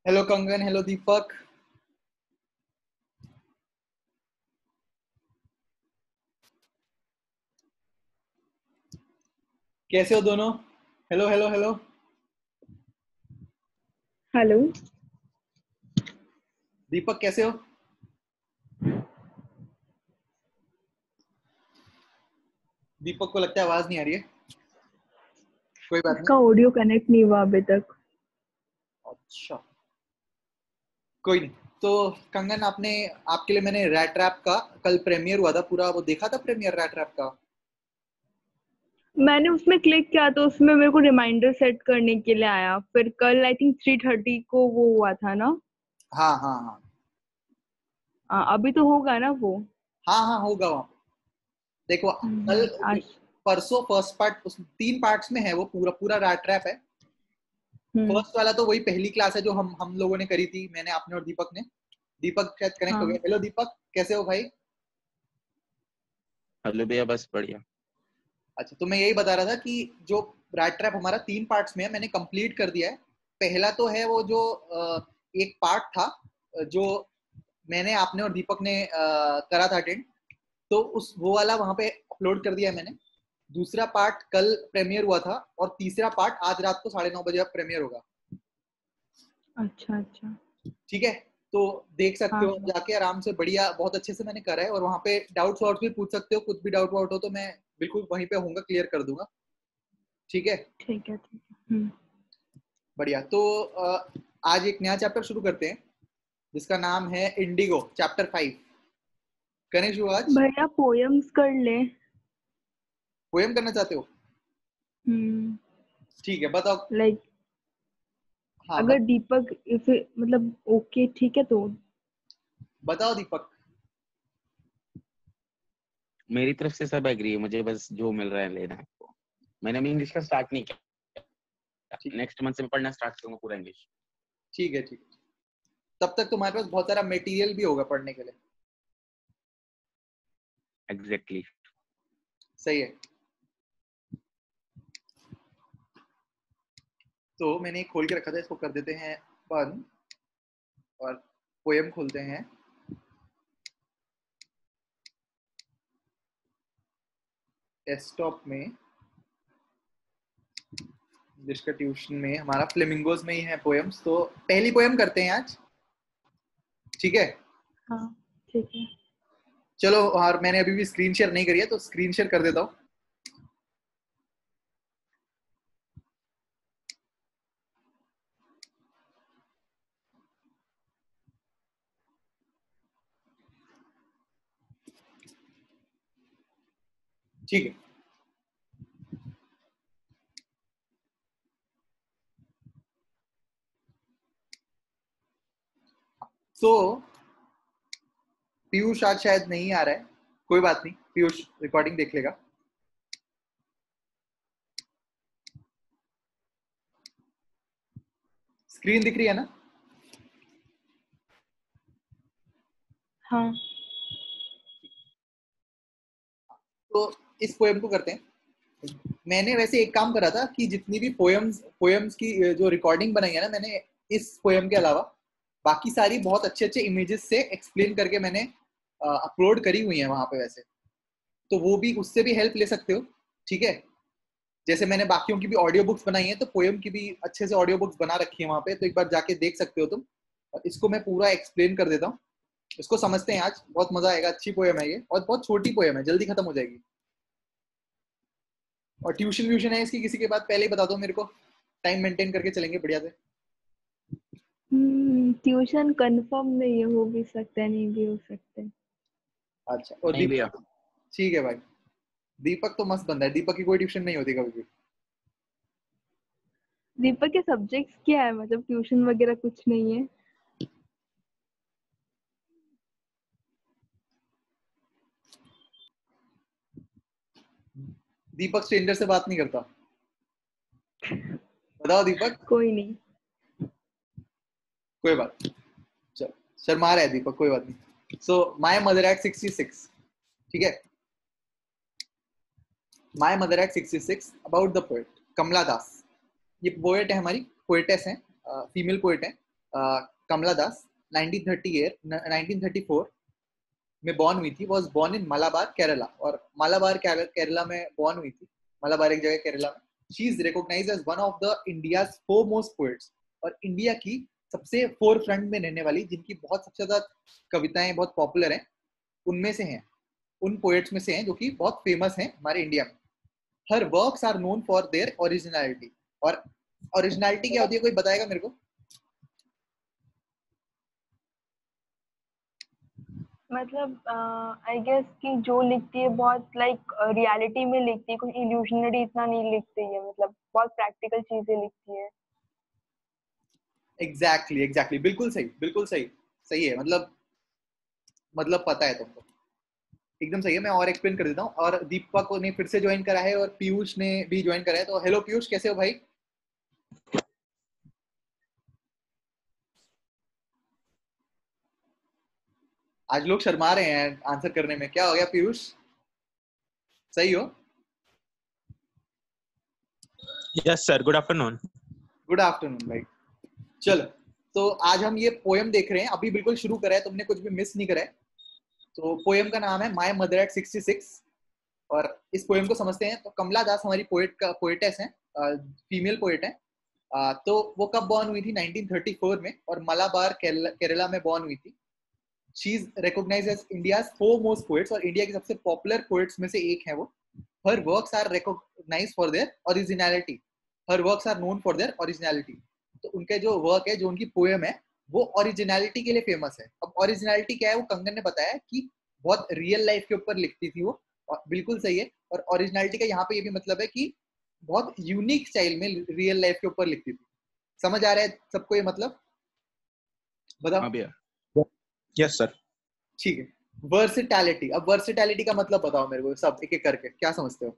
Hello कंगन, hello दीपक। कैसे हो दोनों? Hello hello hello. हेलो। दीपक कैसे हो? दीपक को लगता है आवाज नहीं आ रही है। कोई बात नहीं। इसका ऑडियो कनेक्ट नहीं हुआ अभी तक। अच्छा, कोई नहीं। तो कंगन, आपने आपके लिए मैंने रैट रैप का कल प्रीमियर हुआ था, पूरा वो देखा था प्रीमियर रैट रैप का? मैंने उसमें क्लिक किया तो उसमें मेरे को रिमाइंडर सेट करने के लिए आया। फिर कल आई थिंक 3:30 को वो हुआ था ना। हाँ हाँ हाँ। अभी तो होगा ना वो। हाँ हाँ, होगा वहाँ पे। देखो, कल आज। परसों फर्स्ट पार्ट, उस 3 पार्ट्स में है, वो पूरा पूरा रैट रैप है। हम्म। फर्स्ट वाला तो वही पहली क्लास है जो हम लोगों ने करी थी, मैंने, आपने और दीपक ने। दीपक शायद कनेक्ट हो हाँ। गया। हेलो दीपक, कैसे हो भाई? हेलो भैया, बस बढ़िया। अच्छा, तो मैं यही बता रहा था कि जो रैट ट्रैप हमारा 3 पार्ट्स में है, मैंने कंप्लीट कर दिया है। पहला तो है वो जो एक पार्ट था, जो मैंने, आपने और दीपक ने करा था अटेंड। तो उस वो वाला वहां पे अपलोड कर दिया है मैंने। दूसरा पार्ट कल प्रीमियर हुआ था, और तीसरा पार्ट आज रात को 9:30 बजे प्रीमियर होगा। अच्छा अच्छा। ठीक है? तो देख सकते हाँ हो हाँ। जाके आराम से, बढ़िया, बहुत अच्छे से मैंने करा है। और वहां पे डाउट्स वाउट्स भी पूछ सकते हो, कुछ भी डाउट वाउट हो तो मैं बिल्कुल वहीं पे होऊंगा, क्लियर कर दूंगा। ठीक है? ठीक है ठीक है। बढ़िया। तो आज एक नया चैप्टर शुरू करते हैं, जिसका नाम है इंडिगो, चैप्टर 5। करें शुरू आज? भैया पोयम्स कर ले। पोएम करना चाहते हो? हम्म। ठीक है, बताओ। लाइक हाँ, अगर दीपक इसे मतलब ओके ठीक है तो। बताओ दीपक। मेरी तरफ से सब एग्री है, मुझे बस जो मिल रहा है लेना है। मैंने अभी इंग्लिश का स्टार्ट नहीं किया। ठीक, नेक्स्ट मंथ से मैं पढ़ना स्टार्ट करूंगा पूरा इंग्लिश। ठीक है, ठीक है। तब तक तुम्हारे पास बहुत सारा मटेरियल भी होगा पढ़ने के लिए। एग्जैक्टली। सही है। तो मैंने एक खोल के रखा था, इसको कर देते हैं बंद, और पोएम खोलते हैं डेस्कटॉप में। जिसका ट्यूशन में हमारा फ्लेमिंगोज में ही है पोएम्स, तो पहली पोएम करते हैं आज। ठीक है? हाँ ठीक है। चलो, और मैंने अभी भी स्क्रीन शेयर नहीं करी है, तो स्क्रीन शेयर कर देता हूँ। ठीक है। तो पीयूष आज शायद नहीं आ रहा है। कोई बात नहीं, पीयूष रिकॉर्डिंग देख लेगा। स्क्रीन दिख रही है ना? हाँ। तो इस पोएम को करते हैं। मैंने वैसे एक काम करा था कि जितनी भी पोएम्स पोएम्स की जो रिकॉर्डिंग बनाई है ना मैंने, इस पोएम के अलावा बाकी सारी बहुत अच्छे अच्छे इमेजेस से एक्सप्लेन करके मैंने अपलोड करी हुई है वहां पे वैसे। तो वो भी, उससे भी हेल्प ले सकते हो। ठीक है? जैसे मैंने बाकियों की भी ऑडियो बुक्स बनाई है, तो पोएम की भी अच्छे से ऑडियो बुक्स बना रखी है वहां पे, तो एक बार जाके देख सकते हो तुम। और इसको मैं पूरा एक्सप्लेन कर देता हूँ। इसको समझते हैं आज, बहुत मजा आएगा। अच्छी पोएम है ये, और बहुत छोटी पोएम है, जल्दी खत्म हो जाएगी। और ट्यूशन व्यूशन है इसकी किसी के बाद पहले ही बता दो मेरे को, टाइम मेंटेन करके चलेंगे बढ़िया से। ट्यूशन कंफर्म नहीं है, हो भी सकता है नहीं भी हो सकता है। अच्छा, और नहीं भैया। दीपक? ठीक है भाई। दीपक तो मस्त बंदा है, दीपक की कोई ट्यूशन नहीं होती कभी भी। दीपक के सब्जेक्ट्स क्या है, मतलब ट्यूशन वगैरह कुछ नहीं है। दीपक स्ट्रेंजर से बात नहीं करता। बताओ दीपक। कोई नहीं। कोई बात नहीं। चलो, शर्मा रहा है दीपक, कोई बात नहीं। So my mother at 66। ठीक है? My mother at 66 about the poet Kamala Das. ये पोएट है, हमारी पोएटेस है, फीमेल पोएट है। कमला दास 1934 में बॉर्न हुई थी, was born in Malabar Kerala, और मलाबार केरला में बॉर्न हुई थी, मलाबार एक जगह केरला में। She is recognised as one of the India's foremost poets, और इंडिया की सबसे फोर फ्रंट में रहने वाली, जिनकी बहुत सबसे ज्यादा कविताएं बहुत पॉपुलर हैं, उनमें से हैं, उन पोएट्स में से हैं जो कि बहुत फेमस हैं हमारे इंडिया में। Her works are known for their originality, और ओरिजिनलिटी क्या होती है, कोई बताएगा मेरे को? मतलब आई गेस कि जो लिखती है बहुत लाइक रियलिटी में लिखती है, कुछ इल्यूशनरी इतना नहीं लिखती है, मतलब बहुत प्रैक्टिकल चीजें लिखती है। एग्जैक्टली बिल्कुल सही, बिल्कुल सही, सही है। मतलब पता है तुमको, एकदम सही है। मैं और एक्सप्लेन कर देता हूँ। और दीपक को ने फिर से ज्वाइन करा है, और पीयूष ने भी ज्वाइन करा है। तो हेलो पीयूष, कैसे हो भाई? आज लोग शर्मा रहे हैं आंसर करने में, क्या हो गया पीयूष? सही हो? Yes sir, good afternoon. Good afternoon भाई। चलो, तो आज हम ये पोएम देख रहे हैं, अभी बिल्कुल शुरू करा है, तुमने कुछ भी मिस नहीं करा है। तो पोएम का नाम है माय मदर एट 66, और इस पोएम को समझते हैं। तो कमला दास हमारी पोएटेस हैं, फीमेल पोएट है। तो वो कब बॉर्न हुई थी? 1934 में, और मलाबार केरला में बॉर्न हुई थी। She is recognised as India's foremost poets, और इंडिया के सबसे पॉपुलर पोएट्स में से एक है वो। Her works are recognised for their originality, her works are known for their originality. तो उनके जो वर्क है, जो उनकी पोएम है, वो ओरिजिनलिटी के लिए फेमस है। अब ओरिजिनलिटी क्या है, वो कंगन ने बताया कि बहुत रियल लाइफ के ऊपर लिखती थी वो, और बिल्कुल सही है। और ओरिजिनलिटी का यहाँ पे ये भी मतलब है कि बहुत यूनिक स्टाइल में रियल लाइफ के ऊपर लिखती थी। समझ आ रहा है सबको ये मतलब? बताओ। हाँ भैया। Yes sir. ठीक है। वर्सिटैलिटी, अब वर्सिटैलिटी का मतलब बताओ मेरे को, सब एक एक करके, क्या समझते हो?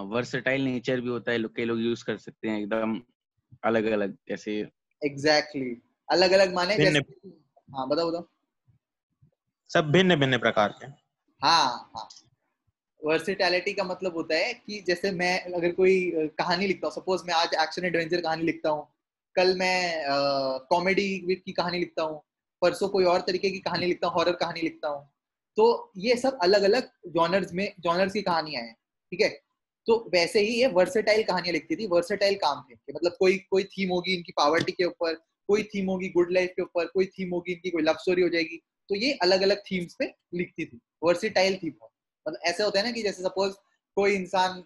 वर्सेटाइल नेचर भी होता है, कई लोग यूज कर सकते हैं एकदम अलग अलग, जैसे एग्जैक्टली अलग अलग माने भिन्न, जैसे। हाँ बताओ बताओ। सब भिन्न भिन्न प्रकार के। हाँ हाँ, वर्सिटैलिटी का मतलब होता है कि जैसे मैं अगर कोई कहानी लिखता हूँ, सपोज मैं आज एक्शन एडवेंचर कहानी लिखता हूँ, कल मैं कॉमेडी की कहानी लिखता हूँ, परसों कोई और तरीके की कहानी लिखता हूँ, हॉरर कहानी लिखता हूँ। तो ये सब अलग अलग जॉनर्स की कहानियां हैं, ठीक है? तो वैसे ही ये वर्सेटाइल कहानियां लिखती थी। वर्सेटाइल काम थे कि मतलब कोई कोई थीम होगी इनकी पॉवर्टी के ऊपर, कोई थीम होगी गुड लाइफ के ऊपर, कोई थीम होगी इनकी कोई लव स्टोरी हो जाएगी। तो ये अलग अलग थीम्स पे लिखती थी, वर्सेटाइल थी बहुत। मतलब ऐसे होता है ना कि जैसे सपोज कोई इंसान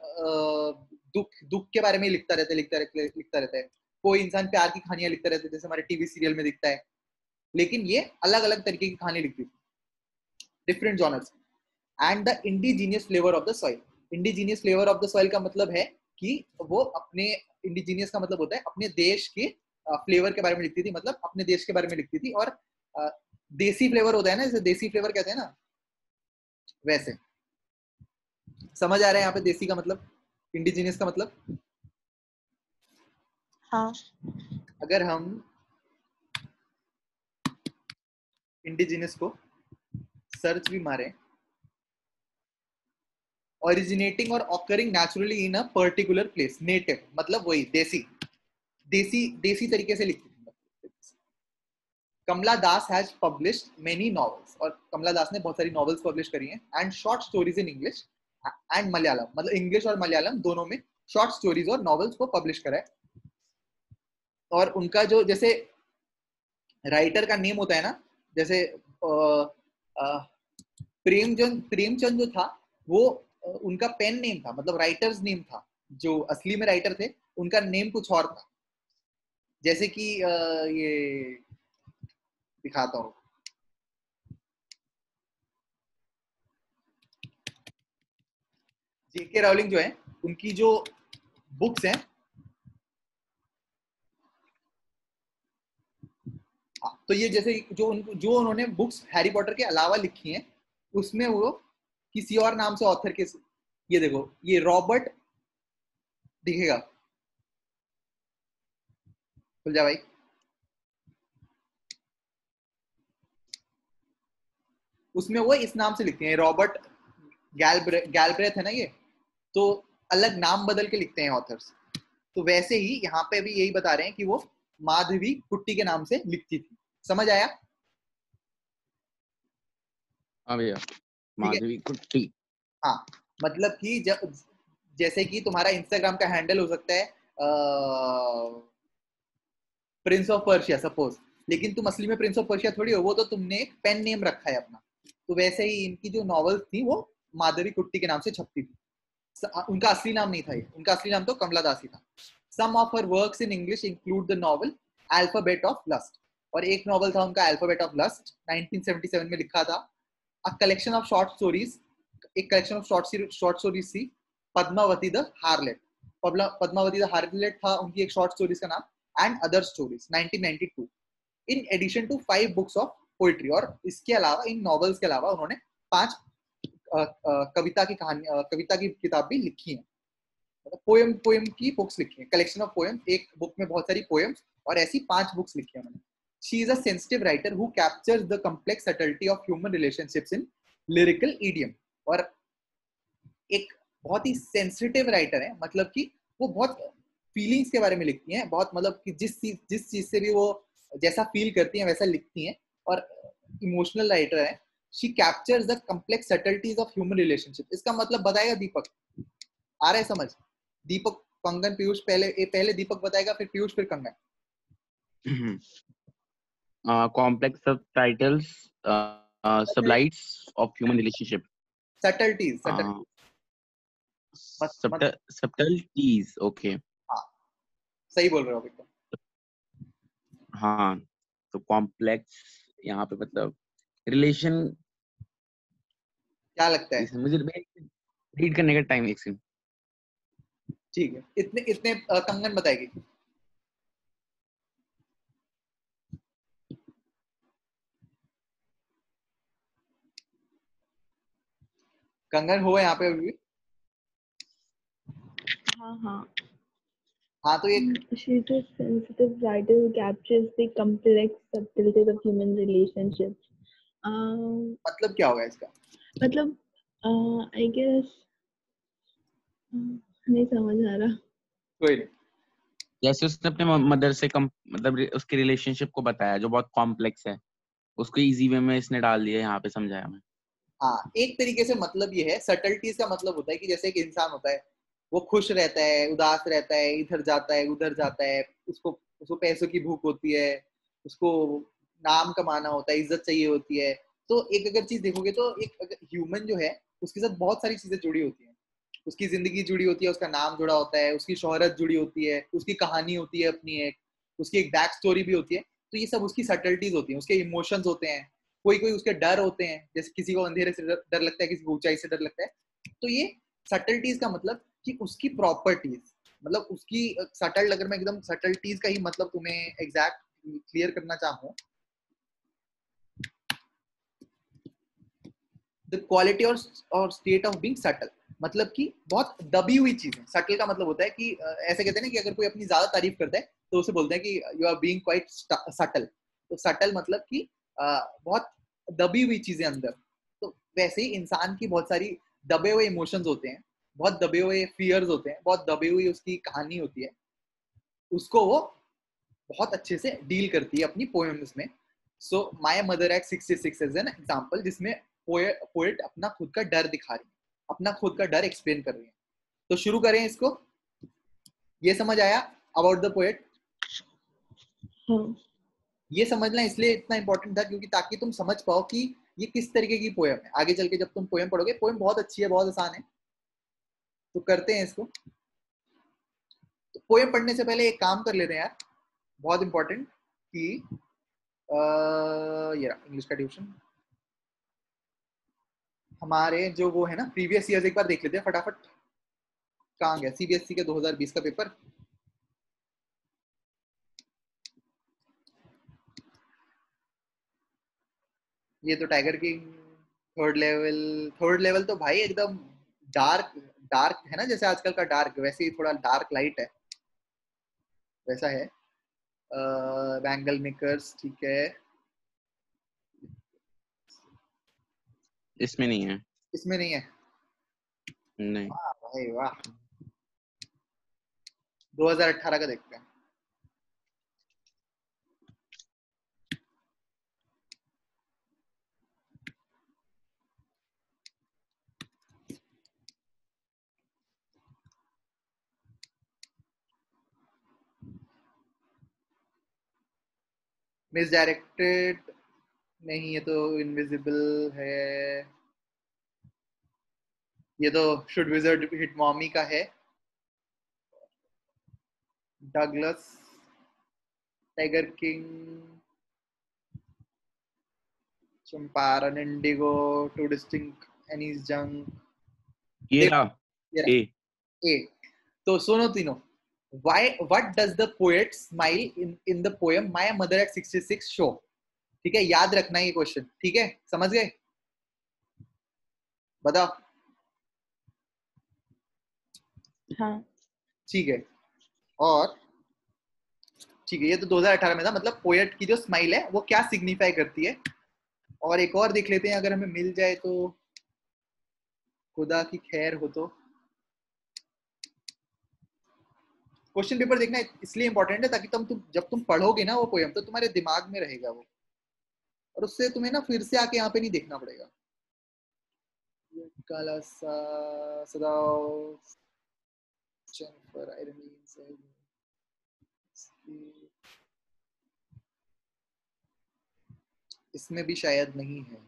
दुख दुख के बारे में लिखता रहता है, कोई इंसान प्यार की कहानियां लिखता रहता है, जैसे हमारे टीवी सीरियल में दिखता है। लेकिन ये अलग अलग तरीके की कहानी लिखती थी, different genres. And the indigenous flavour of the soil, indigenous flavour of the soil का मतलब है कि वो अपने, इंडिजीनियस का मतलब होता है अपने देश के फ्लेवर के बारे में लिखती थी, मतलब अपने देश के बारे में लिखती थी। और देसी फ्लेवर होता है ना, जैसे देसी फ्लेवर कहते हैं ना, वैसे। समझ आ रहा है यहाँ पे देसी का मतलब, इंडिजीनियस का मतलब? हाँ। अगर हम इंडिजीनियस को सर्च भी मारें, ओरिजिनेटिंग और occurring naturally in a particular place, native मतलब वही देसी, देसी तरीके से लिखती थी। कमला दास हैज पब्लिश्ड मेनी नॉवेल्स, और कमला दास ने बहुत सारी नॉवेल्स पब्लिश करी हैं, and short stories in English and Malayalam, मतलब इंग्लिश और मलयालम दोनों में शॉर्ट स्टोरीज और नॉवेल्स को पब्लिश करा है। और उनका जो जैसे राइटर का नेम होता है ना, जैसे प्रेमचंद जो था, वो उनका पेन नेम था, मतलब राइटर्स नेम था। जो असली में राइटर थे उनका नेम कुछ और था। जैसे कि ये दिखाता हूँ, जेके रावलिंग जो है, उनकी जो बुक्स हैं, तो ये जैसे जो उन्होंने बुक्स हैरी पॉटर के अलावा लिखी हैं, उसमें वो किसी और नाम से ऑथर के, ये देखो, ये रॉबर्ट दिखेगा, खुल जा भाई। उसमें वो इस नाम से लिखते हैं, रॉबर्ट गैलब्रेथ है ना ये। तो अलग नाम बदल के लिखते हैं ऑथर्स। तो वैसे ही यहाँ पे भी यही बता रहे हैं कि वो माधवी कुट्टी के नाम से लिखती थी। समझ आया? हाँ भैया, ठीक है। माधवी कुट्टी। हाँ, मतलब कि जैसे कि तुम्हारा इंस्टाग्राम का हैंडल हो सकता है प्रिंस ऑफ पर्शिया सपोज, लेकिन तुम असली में प्रिंस ऑफ पर्शिया थोड़ी हो, वो तो तुमने एक पेन नेम रखा है अपना। तो वैसे ही इनकी जो नॉवेल्स थी वो माधवी कुट्टी के नाम से छपती थी। उनका असली नाम नहीं था ये, उनका असली नाम तो कमला दासी था। Some of her works in English include the novel alphabet of lust, और एक नॉवल था उनका अल्फाबेट ऑफ लस्ट 1977 में लिखा था। A collection of short stories, एक कलेक्शन ऑफ शॉर्ट स्टोरीज थी, Padmavati the harlot. Padmavati the harlot था उनकी एक शॉर्ट स्टोरीज का नाम, and other stories 1992, in addition to 5 books of poetry. और इसके अलावा, इन नॉवेल्स के अलावा उन्होंने 5 कविता की कहानी, कविता की किताब भी लिखी है, मतलब पोएम की बुक्स लिखी है, कलेक्शन ऑफ पोएम। एक बुक में बहुत सारी पोएम्स, और ऐसी 5 बुक्स लिखी है उन्होंने। She is a sensitive writer who captures the complex subtlety of human relationships in lyrical idiom. और एक बहुत ही सेंसिटिव राइटर है, मतलब कि वो बहुत फीलिंग्स के बारे में लिखती हैं, बहुत, मतलब कि जिस चीज से भी वो जैसा फील करती हैं वैसा लिखती हैं, और इमोशनल राइटर है। She captures the complex subtleties of human relationship. इसका मतलब बताएगा दीपक? आ रहा है समझ? दीपक, कंगन, पीयूष, पहले दीपक बताएगा, फिर पीयूष, फिर कंगन। Complex subtitles, sublights of human relationship. Subtleties, Uh, मतलब subtleties, okay. हाँ, सही बोल रहे हो एकदम। हाँ, तो कॉम्प्लेक्स यहाँ पे मतलब रिलेशन। क्या लगता है? मुझे रीड करने का टाइम एक सेकंड। ठीक है, इतने इतने कंगन बताएगी। कंगन हो यहाँ पे अभी? हाँ। हाँ, तो ये She's a sensitive writer who captures the complex subtleties of human relationships. मतलब क्या होगा इसका? मतलब I guess नहीं समझ आ रहा। कोई नहीं। जैसे उसने अपने मदर से मतलब उसके रिलेशनशिप को बताया जो बहुत कॉम्प्लेक्स है, उसको इजी वे में इसने डाल दिया, यहाँ पे समझाया मैं। हाँ, एक तरीके से मतलब ये है, सटलिटीज का मतलब होता है कि जैसे एक इंसान होता है, वो खुश रहता है, उदास रहता है, इधर जाता है, उधर जाता है, उसको उसको पैसों की भूख होती है, उसको नाम कमाना होता है, इज्जत चाहिए होती है। तो एक अगर चीज देखोगे तो एक ह्यूमन जो है उसके साथ बहुत सारी चीजें जुड़ी होती हैं। उसकी जिंदगी जुड़ी होती है, उसका नाम जुड़ा होता है, उसकी शोहरत जुड़ी होती है, उसकी कहानी होती है अपनी, एक उसकी एक बैक स्टोरी भी होती है। तो ये सब उसकी सटलिटीज होती हैं, उसके इमोशंस होते हैं, कोई कोई उसके डर होते हैं, जैसे किसी को अंधेरे से डर लगता है, किसी को ऊंचाई से डर लगता है। तो ये सटलिटीज का मतलब कि उसकी प्रॉपर्टीज, मतलब उसकी सटल, अगर मैं एकदम सटलिटीज का ही मतलब तुम्हें एग्जैक्ट क्लियर करना चाहूँ, द क्वालिटी और स्टेट ऑफ बीइंग सटल, मतलब कि बहुत दबी हुई चीजें। सटल का मतलब होता है कि ऐसे कहते हैं ना कि अगर कोई अपनी ज्यादा तारीफ करता है तो उसे बोलते हैं कि you are being quite subtle. तो सटल मतलब कि बहुत दबी हुई चीजें अंदर। तो वैसे ही इंसान की बहुत सारी दबे हुए इमोशंस होते हैं, बहुत दबे हुए फियर्स होते हैं, बहुत दबी हुई उसकी कहानी होती है, उसको वो बहुत अच्छे से डील करती है अपनी पोएम्स में। So my mother act 66 is an example, जिसमें पोएट अपना खुद का डर दिखा रही है, अपना खुद का डर एक्सप्लेन कर रही है। तो शुरू करें इसको। ये समझ आया अबाउट द पोएट? हाँ। ये समझना इसलिए इतना इंपॉर्टेंट था क्योंकि ताकि तुम समझ पाओ कि ये किस तरीके की पोएम है। आगे चल के जब तुम पोएम पढ़ोगे, पोएम बहुत अच्छी है, बहुत आसान है। तो करते हैं इसको। तो पोएम पढ़ने से पहले एक काम कर लेते हैं यार, बहुत इंपॉर्टेंट, कि ये इंग्लिश का ट्यूशन हमारे जो वो है ना प्रीवियस ईयर्स, एक बार देख लेते हैं फटाफट। कहाँ गया सीबीएसई के 2020 का पेपर? ये तो टाइगर किंग थर्ड लेवल तो भाई एकदम डार्क डार्क है ना, जैसे आजकल का डार्क, वैसे ही थोड़ा डार्क लाइट है, वैसा है। बैंगल मेकर्स, ठीक है। इसमें नहीं है। इसमें नहीं है? नहीं। वाह भाई वाह। 2018 का देखते हैं। मिसडायरेक्टेड नहीं, ये तो इनविजिबल है, ये तो शुड विजर्ड हिट मॉमी का है, Douglas, tiger king, Champaran, Indigo, two distinct Annie's जंग। ये रहा ये रहा, ए। ए। तो सुनो तीनों, why what does the poet smile in the poem my mother at 66 show? ठीक है, याद रखना ये क्वेश्चन, ठीक है, समझ गए? बताओ। हाँ ठीक है, और ठीक है, ये तो 2018 में था, मतलब पोएट की जो स्माइल है वो क्या सिग्निफाई करती है। और एक और देख लेते हैं, अगर हमें मिल जाए तो, खुदा की खैर हो तो। क्वेश्चन पेपर देखना इसलिए इंपॉर्टेंट है ताकि तुम जब तुम पढ़ोगे ना वो पोएम तो तुम्हारे दिमाग में रहेगा वो, और उससे तुम्हें ना फिर से आके यहाँ पे नहीं देखना पड़ेगा। काला सा सदाओ जेनिफर आयरन, इसमें भी शायद नहीं है।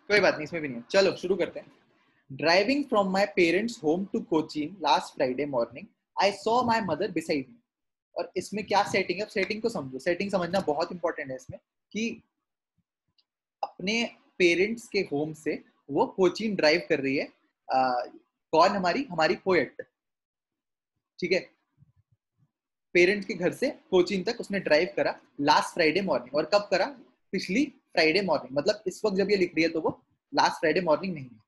कोई बात नहीं, इसमें भी नहीं है। चलो शुरू करते हैं। Driving from my parents home to Cochin last Friday morning I saw my mother beside me. और इसमें क्या सेटिंग है, सेटिंग को समझो, सेटिंग समझना बहुत इंपॉर्टेंट है इसमें, कि अपने पेरेंट्स के होम से वो कोचीन ड्राइव कर रही है। कौन? हमारी हमारी पोएट, ठीक है। पेरेंट्स के घर से कोचीन तक उसने ड्राइव करा लास्ट फ्राइडे मॉर्निंग। और कब करा? पिछली फ्राइडे मॉर्निंग, मतलब इस वक्त जब ये लिख रही है तो वो लास्ट फ्राइडे मॉर्निंग नहीं है।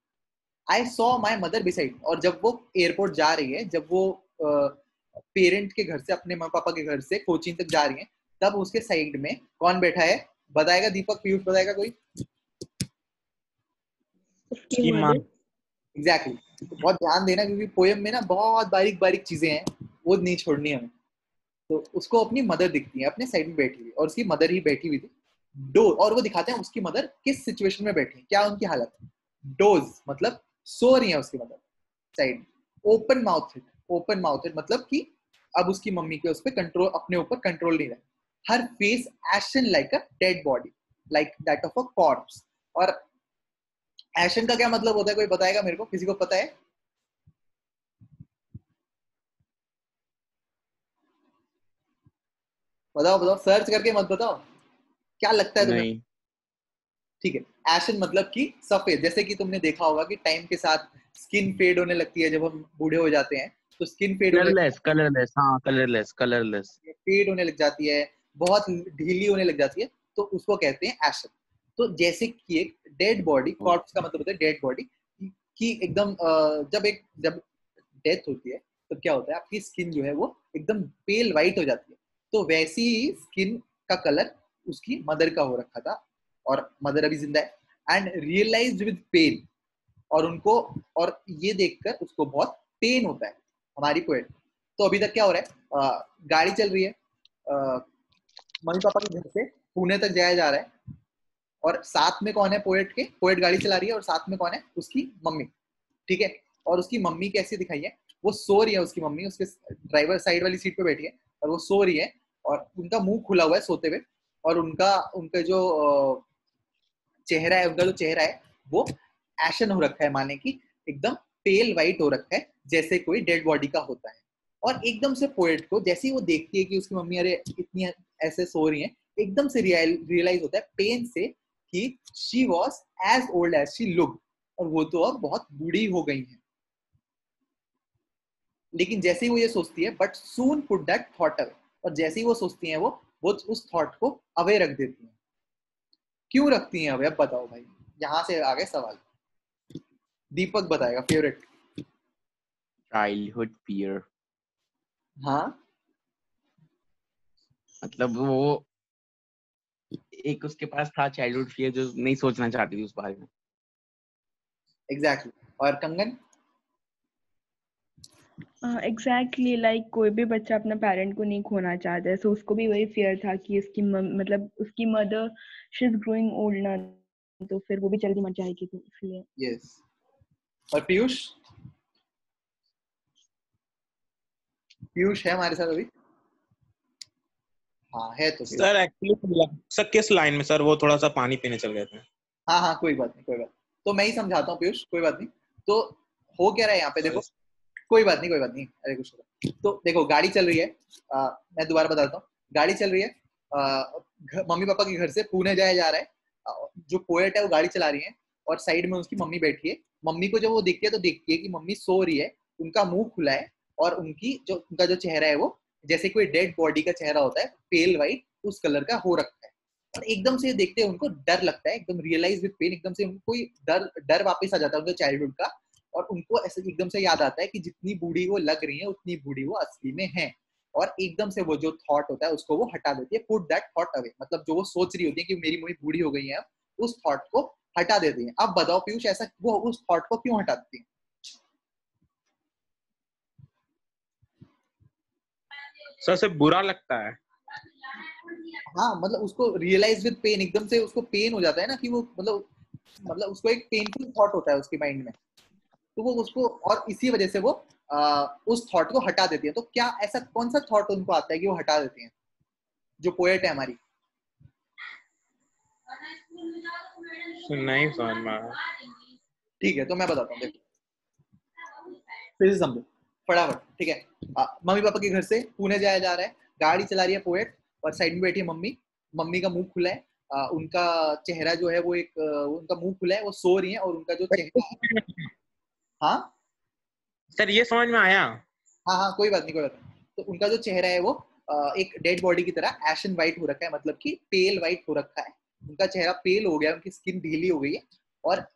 आई सॉ माई मदर बिसाइड, और जब वो एयरपोर्ट जा रही है, जब वो पेरेंट के घर से, अपने मम्मी पापा के घर से कोचीन तक जा रही है, तब उसके साइड में कौन बैठा है? बताएगा दीपक, पीयूष, बताएगा कोई? उसकी की माँ। मदर। एग्जैक्टली। तो बहुत ध्यान देना क्योंकि पोएम में ना बहुत बारीक बारीक चीजें हैं, वो नहीं छोड़नी हमें। तो उसको अपनी मदर दिखती है अपने साइड में बैठी हुई, और उसकी मदर ही बैठी हुई थी डोर, और वो दिखाते हैं उसकी मदर किस सिचुएशन में बैठी है, क्या उनकी हालत है। डोज मतलब सो रही है उसकी mother side. Open mouthed, open mouthed मतलब कि अब उसकी मम्मी के उस पर कंट्रोल, अपने ऊपर कंट्रोल नहीं रहा। Her face ashen like a dead body, like that of a corpse. और एशन का क्या मतलब होता है, कोई बताएगा मेरे को? किसी को पता है? बताओ बताओ, सर्च करके मत बताओ, क्या लगता है तुम्हें? नहीं। ठीक है, एशन मतलब कि सफेद। जैसे कि तुमने देखा होगा कि टाइम के साथ स्किन फेड होने लगती है, जब हम बूढ़े हो जाते हैं तो स्किन फेड होने, कलरलेस, कलरलेस, हाँ कलरलेस, कलरलेस। फेड होने लग जाती है, बहुत ढीली होने लग जाती है, तो उसको कहते हैं एशन। तो जैसे कि एक डेड बॉडी, कॉर्प्स का मतलब होता है डेड बॉडी, कि एकदम जब डेथ होती है तो क्या होता है, आपकी स्किन जो है वो एकदम पेल वाइट हो जाती है। तो वैसी ही स्किन का कलर उसकी मदर का हो रखा था, और मदर अभी जिंदा है। एंड रियलाइज्ड विद पेन, और उनको, और ये देखकर उसको बहुत पेन होता है, हमारी पोएट। तो अभी तक क्या हो रहा है, गाड़ी चल रही है, मम्मी पापा के घर से पुणे तक जाया जा रहा है, और साथ में कौन है पोएट के? पोएट गाड़ी चला रही है, और साथ में कौन है? उसकी मम्मी, ठीक है। और उसकी मम्मी कैसी दिखाई है? वो सो रही है, उसकी मम्मी उसके ड्राइवर साइड वाली सीट पे बैठी है, और वो सो रही है, और उनका मुंह खुला हुआ है सोते हुए, और उनका उनका जो चेहरा है, उनका जो चेहरा है वो एशन हो रखा है, माने कि एकदम पेल वाइट हो रखा है, जैसे कोई डेड बॉडी का होता है। और एकदम से पोएट को जैसे ही वो देखती है कि उसकी मम्मी अरे इतनी ऐसे सो रही है, एकदम से रियलाइज होता है पेन से कि she was as old as she look, और वो तो अब बहुत बूढ़ी हो गई है। लेकिन जैसे ही वो ये सोचती है, but soon put that thought away, और जैसे ही वो सोचती है वो उस थॉट को अवे रख देती है। क्यों रखती हैं अवे? अब बताओ भाई, यहाँ से आ गए सवाल। दीपक बताएगा फेवरेट। चाइल्डहुड फियर, हाँ, मतलब वो एक उसके पास था चाइल्डहुड फियर जो नहीं सोचना चाहती थी उस बारे में। एग्जैक्टली। और कंगन? एग्जैक्टली लाइक कोई भी बच्चा अपना पेरेंट को नहीं खोना चाहता है, सो उसको भी वही फियर था कि उसकी मतलब उसकी mother she is growing old ना, तो फिर वो भी जल्दी मर जाएगी, तो इसलिए। यस। और पीयूष, पीयूष है हमारे साथ अभी? हाँ है तो पीयूष। सर एक्चुअली सर किस लाइन में सर, वो थोड़ा सा पानी पीने चल गए थे। हाँ हाँ कोई बात नहीं, कोई बात। तो मैं ही समझाता हूँ पीयूष, कोई बात नहीं। तो हो क्या रहा है यहाँ पे, देखो कोई बात नहीं, कोई बात नहीं, अरे कुछ नहीं। तो देखो गाड़ी चल रही है, मैं दोबारा बताता हूँ। गाड़ी चल रही है, मम्मी पापा के घर से पुणे जाया जा रहा है। जो पोएट है वो गाड़ी चला रही है और साइड में उसकी मम्मी बैठी है। मम्मी को जब वो देखती है तो देखती है कि मम्मी सो रही है, उनका मुंह खुला है और उनका जो चेहरा है वो जैसे कोई डेड बॉडी का चेहरा होता है, पेल वाइट उस कलर का हो रखा है। और एकदम से देखते हैं उनको डर लगता है, एकदम रियलाइज विद पेन, एकदम से उनको कोई डर डर वापस आ जाता है उनके चाइल्डहुड का। और उनको ऐसे एकदम से याद आता है कि जितनी बूढ़ी वो लग रही है उतनी बूढ़ी वो असली में है। और एकदम से वो जो थॉट होता है उसको वो हटा देती है, पुट दैट थॉट अवे। मतलब जो वो सोच रही होती है कि मेरी मम्मी बूढ़ी हो गई है, उस थॉट को हटा देती है। अब बताओ पीयूष, ऐसा वो उस थॉट को क्यों हटा देती है? सर से बुरा लगता है। हाँ मतलब उसको रियलाइज विद पेन, एकदम से उसको पेन हो जाता है ना कि वो मतलब उसको एक पेनफुल थॉट होता है उसके माइंड में, तो वो उसको, और इसी वजह से वो उस थॉट को हटा देती है। तो क्या ऐसा कौन सा थॉट उनको आता है कि वो हटा देती है, जो पोएट है हमारी? नहीं समझ में आया। ठीक है तो मैं बताता हूँ, देखो फिर से समझो फटाफट, ठीक है। मम्मी पापा के घर से पुणे जाया जा रहा है, गाड़ी चला रही है पोएट और साइड में बैठी है मम्मी। मम्मी का मुंह खुला है, उनका चेहरा जो है वो उनका मुंह खुला है, वो सो रही है और उनका जो चेहरा है, हाँ सर ये समझ में आया। हाँ हाँ कोई बात नहीं, कोई बात नहीं। तो उनका जो चेहरा है वो एक डेड बॉडी की तरह एशन व्हाइट हो रखा है, मतलब कि पेल व्हाइट हो रखा है। उनका चेहरा पेल हो गया, उनकी स्किन ढीली हो गई है। और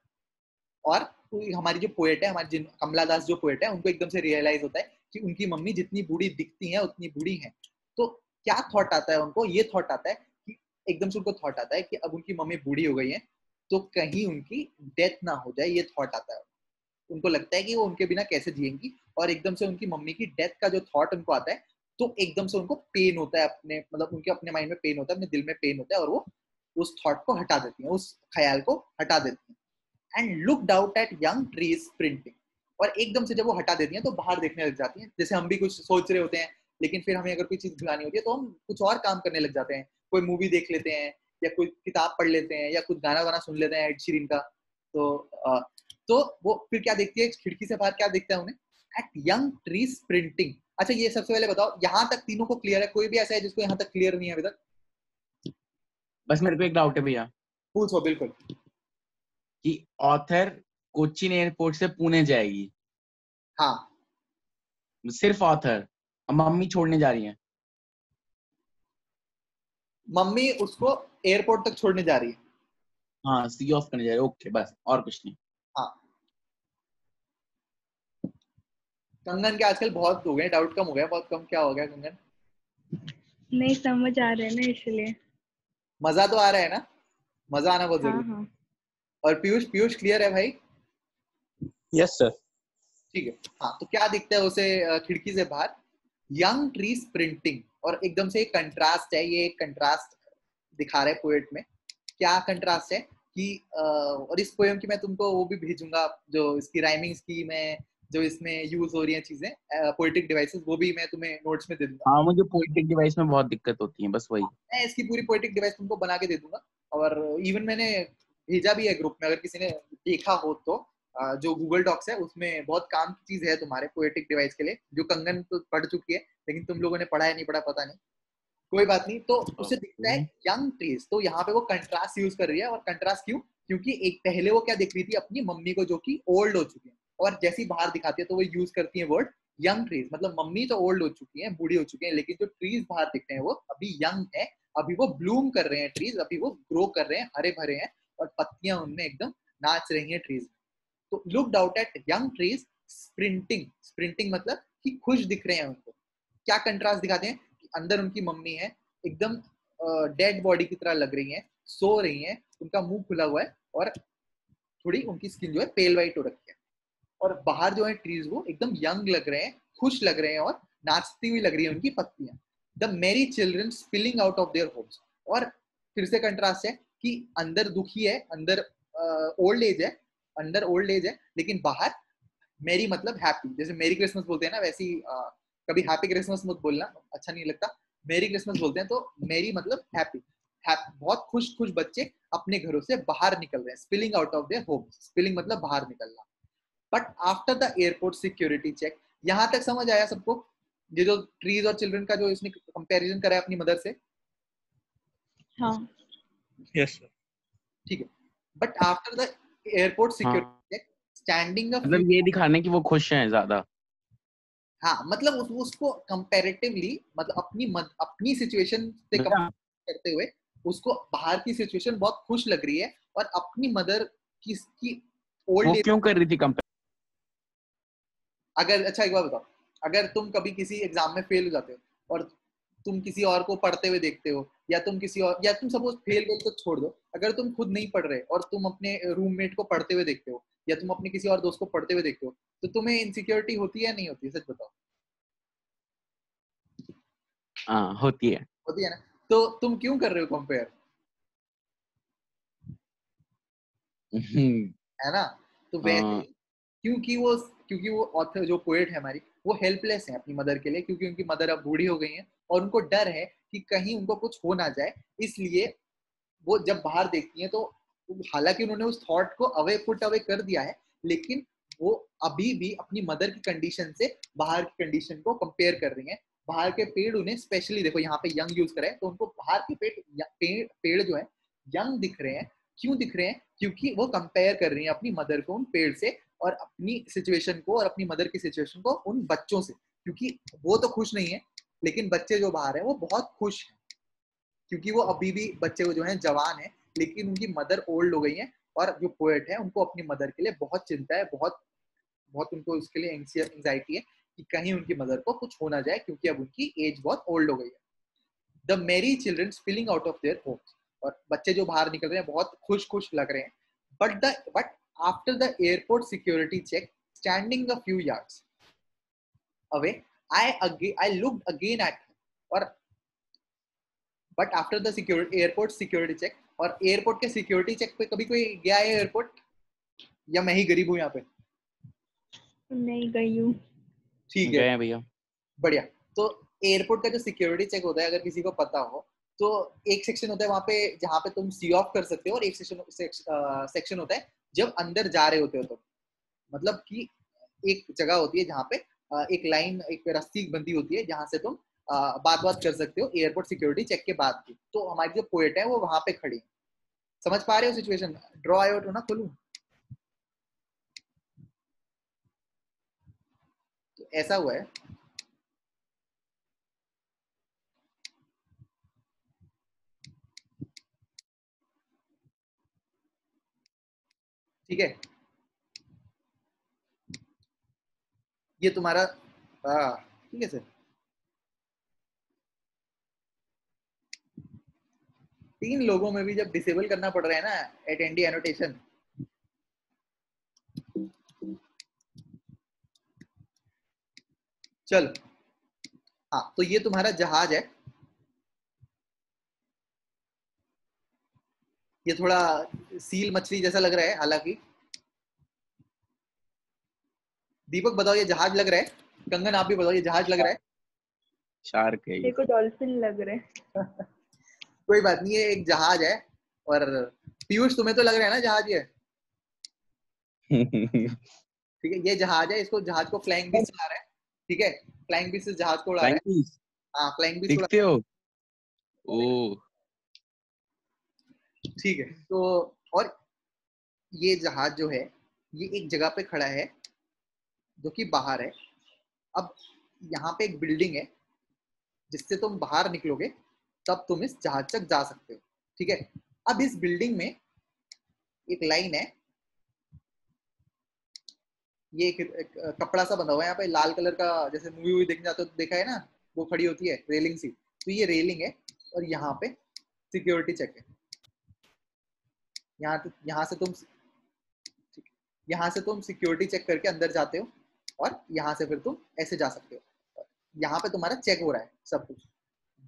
और हमारी जो पोएट है, हमारी कमला दास जो पोएट है, उनको एकदम से रियलाइज होता है कि उनकी मम्मी जितनी बूढ़ी दिखती है उतनी बूढ़ी है। तो क्या थॉट आता है उनको? ये थॉट आता है कि एकदम से उनको थॉट आता है कि अब उनकी मम्मी बूढ़ी हो गई है तो कहीं उनकी डेथ ना हो जाए, ये थॉट आता है। उनको लगता है कि वो उनके बिना कैसे जिएंगी, और एकदम से उनकी मम्मी की डेथ का जो थॉट उनको आता है तो एकदम से उनको पेन होता है, अपने मतलब उनके अपने माइंड में पेन होता है, अपने दिल में पेन होता है, और वो उस थॉट को हटा देती हैं, उस ख्याल को हटा देती हैं। And looked out at young trees sprinting. और एकदम से जब वो हटा देती हैं तो बाहर देखने लग जाती हैं, जैसे हम भी कुछ सोच रहे होते हैं लेकिन फिर हमें अगर कोई चीज भुलानी होती है तो हम कुछ और काम करने लग जाते हैं, कोई मूवी देख लेते हैं या कोई किताब पढ़ लेते हैं या कुछ गाना वाना सुन लेते हैं एड शीरन का। तो तो वो फिर क्या देखती है, खिड़की से बाहर क्या दिखता है उन्हें? Eight young trees sprinting. अच्छा ये सबसे पहले बताओ, यहाँ तक तीनों को क्लियर है? कोई भी ऐसा है जिसको यहाँ तक क्लियर नहीं है अभी तक? बस मेरे को एक डाउट है भैया पूछो बिल्कुल। कि ऑथर कोचीन एयरपोर्ट से पुणे जाएगी, हाँ सिर्फ ऑथर, मम्मी छोड़ने जा रही है। मम्मी उसको एयरपोर्ट तक छोड़ने जा रही है। हाँ सी ऑफ करने जा रही है, ओके बस और कुछ नहीं। हाँ कंगन के आजकल बहुत हो गए, डाउट कम हो गया, बहुत कम। क्या हो गया कंगन? नहीं समझ आ रहा है ना, इसलिए। मजा तो आ रहा है ना? मजा आना बहुत हाँ जरूरी है। हाँ। और पीयूष, पीयूष क्लियर है भाई? Yes sir. ठीक है। हाँ तो क्या दिखता है उसे खिड़की से बाहर? Young tree sprinting. और एकदम से एक कंट्रास्ट है, ये एक कंट्रास्ट दिखा रहे पोएट में। क्या कंट्रास्ट है कि और इस पोएम की मैं तुमको वो भी भेजूंगा, जो इसकी राइमिंग्स की मैं, जो इसमें यूज हो रही है चीजें, पोएटिक डिवाइसेस, वो भी मैं तुम्हें नोट्स में दे दूंगा। हाँ मुझे पोएटिक डिवाइस में बहुत दिक्कत होती है, बस वही। मैं इसकी पूरी पोएटिक डिवाइस तुमको बना के दे दूंगा। और इवन मैंने भेजा भी है ग्रुप में, अगर किसी ने देखा हो तो। जो गूगल डॉक्स है उसमें बहुत काम की चीज है तुम्हारे पोएटिक डिवाइस के लिए, जो कंगन तो पढ़ चुकी है लेकिन तुम लोगों ने पढ़ा है नहीं पढ़ा पता नहीं, कोई बात नहीं। तो उसे दिखता है यंग ट्रीज, तो यहाँ पे वो कंट्रास्ट यूज कर रही है। और कंट्रास्ट क्यों? क्योंकि एक पहले वो क्या दिख रही थी अपनी मम्मी को, जो कि ओल्ड हो चुकी है, और जैसी बाहर दिखाती है तो वो यूज करती है वर्ड यंग ट्रीज। मतलब मम्मी तो ओल्ड हो चुकी है, बूढ़ी हो चुकी है, लेकिन जो ट्रीज बाहर दिख रहे हैं वो अभी यंग है, अभी वो ब्लूम कर रहे हैं ट्रीज, अभी वो ग्रो कर रहे हैं, हरे भरे हैं, और पत्तियां उनमें एकदम नाच रही हैं ट्रीज। तो looked out at young trees sprinting. Sprinting मतलब कि खुश दिख रहे हैं उनको। क्या कंट्रास्ट दिखाते हैं कि अंदर उनकी मम्मी है, एकदम डेड बॉडी की तरह लग रही है, सो रही है, उनका मुंह खुला हुआ है, और थोड़ी उनकी स्किन जो है पेल वाइट हो रखी है। और बाहर जो है ट्रीज वो एकदम यंग लग रहे हैं, खुश लग रहे हैं, और नाचती हुई लग रही है उनकी पत्तियां। The merry children spilling out of their Holmes. और फिर से कंट्रास्ट है कि अंदर दुखी है, अंदर ओल्ड एज है, अंडर ओल्ड एज है, लेकिन बाहर मेरी मतलब हैप्पी, जैसे मेरी क्रिसमस बोलते हैं ना, वैसी कभी हैप्पी क्रिसमस मत बोलना, अच्छा नहीं लगता, मेरी क्रिसमस बोलते हैं, तो मेरी मतलब हैप्पी, बहुत खुश खुश बच्चे अपने घरों से बाहर निकल रहे हैं, spilling out of their home, spilling मतलब बाहर निकलना। But after the airport security check, यहाँ तक समझ आया सबको, ये जो ट्रीज और चिल्ड्रन का जो इसने कंपैरिजन करा है अपनी मदर से? हाँ यस सर। ठीक है, बट आफ्टर द एयरपोर्ट हाँ सिक्योरिटी चेक, स्टैंडिंग अ मतलब ये दिखाने की वो खुश हैं ज्यादा। हाँ मतलब उसको कंपैरेटिवली, मतलब अपनी सिचुएशन से मतलब कंपेयर करते हुए उसको बाहर की सिचुएशन बहुत खुश लग रही है, और अपनी मदर की वो ओल्ड एज। क्यों कर रही थी कंपेयर? अगर अच्छा एक बात बताओ, अगर तुम कभी किसी एग्जाम में फेल हो जाते हो और तुम किसी और को पढ़ते हुए देखते हो, या तुम किसी और, या तुम सपोज फेल गए तो छोड़ दो, अगर तुम खुद नहीं पढ़ रहे और तुम अपने रूममेट को पढ़ते हुए देखते हो, या तुम अपने किसी और दोस्त को पढ़ते हुए देखते हो, तो तुम्हें इनसिक्योरिटी होती है या नहीं होती है? सच बताओ। हाँ होती है। होती है ना? तो तुम क्यों कर रहे हो कंपेयर? है ना? तो वैसे ही, क्योंकि वो ऑथर जो पोएट है हमारी, वो हेल्पलेस है अपनी मदर के लिए, क्योंकि उनकी मदर अब बूढ़ी हो गई है और उनको डर है कि कहीं उनको कुछ हो ना जाए, इसलिए वो जब बाहर देखती हैं तो, हालांकि उन्होंने उस थॉट को पुट अवे कर दिया है, लेकिन वो अभी भी अपनी मदर की कंडीशन से बाहर की कंडीशन को कंपेयर कर रही हैं। बाहर के पेड़ उन्हें स्पेशली, देखो यहाँ पे यंग यूज करे, तो उनको बाहर के पेड़ जो है यंग दिख रहे हैं। क्यों दिख रहे हैं? क्योंकि वो कंपेयर कर रही हैं अपनी मदर को उन पेड़ से, और अपनी सिचुएशन को और अपनी मदर की सिचुएशन को उन बच्चों से, क्योंकि वो तो खुश नहीं है, लेकिन बच्चे जो बाहर है वो बहुत खुश हैं, क्योंकि वो अभी भी बच्चे जो हैं जवान हैं, लेकिन उनकी मदर ओल्ड हो गई है, और जो पोएट है उनको अपनी मदर के लिए बहुत चिंता है, बहुत बहुत उनको इसके लिए एंजाइटी है कि कहीं उनकी मदर को कुछ हो ना जाए, क्योंकि अब उनकी एज बहुत ओल्ड हो गई है। The merry children spilling out of their Holmes, और बच्चे जो बाहर निकल रहे हैं बहुत खुश खुश लग रहे हैं। But after the airport security check, standing a few yards away, I looked again at her, और but after the airport security check, और एयरपोर्ट के सिक्योरिटी चेक पे कभी कोई गया है एयरपोर्ट, या मैं ही गरीब हूँ यहाँ पे? नहीं गई हूँ। ठीक है, गए हैं भैया। बढ़िया। तो एयरपोर्ट का जो सिक्योरिटी चेक होता है, अगर किसी को पता हो, तो एक सेक्शन होता है वहाँ पे जहाँ पे तुम सी ऑफ कर सकते हो, और एक सेक्शन होता है जब अंदर जा रहे होते हो, तो मतलब कि एक जगह होती है जहाँ पे एक लाइन, एक रस्सी बंधी होती है जहाँ से तुम बात कर सकते हो एयरपोर्ट सिक्योरिटी चेक के बाद की। तो हमारी जो पोएट है वो वहां पे खड़ी है। समझ पा रहे हो सिचुएशन? ड्रॉ आउट हो ना, खोलूं? तो ऐसा हुआ है, ठीक है, ये तुम्हारा, ठीक है सर, 3 लोगों में भी जब डिसेबल करना पड़ रहा है ना अटेंडी एनोटेशन, चलो। हाँ, तो ये तुम्हारा जहाज है, ये थोड़ा सील मछली जैसा लग रहा है हालांकि। दीपक बताओ ये जहाज लग रहा है? कंगन आप भी बताओ ये जहाज लग रहा है? शार्क है ये। देखो डॉल्फिन लग रहे हैं। कोई बात नहीं, ये एक जहाज है। और पीयूष तुम्हें तो लग रहा है ना जहाज ये? ठीक है, ये जहाज है, इसको जहाज को फ्लाइंग बीस्ट चला रहा है। ठीक है, फ्लाइंग बीस्ट इस जहाज को उड़ा रहा है। फ्रैंकीज हाँ, फ्लाइंग बीस्ट उड़ा दिखते हो? ओ ठीक है, तो और ये जहाज जो है ये एक जगह पे खड़ा है जो कि बाहर है। अब यहाँ पे एक बिल्डिंग है जिससे तुम बाहर निकलोगे तब तुम इस जहाज तक जा सकते हो। ठीक है, अब इस बिल्डिंग में एक लाइन है, ये एक कपड़ा सा बंधा हुआ है यहाँ पे लाल कलर का, जैसे मूवी वूवी देखने जाते हो तो देखा है ना, वो खड़ी होती है रेलिंग सी, तो ये रेलिंग है, और यहाँ पे सिक्योरिटी चेक है। यहाँ से तुम सिक्योरिटी चेक करके अंदर जाते हो, और यहाँ से फिर तुम ऐसे जा सकते हो। यहाँ पे तुम्हारा चेक हो रहा है सब कुछ।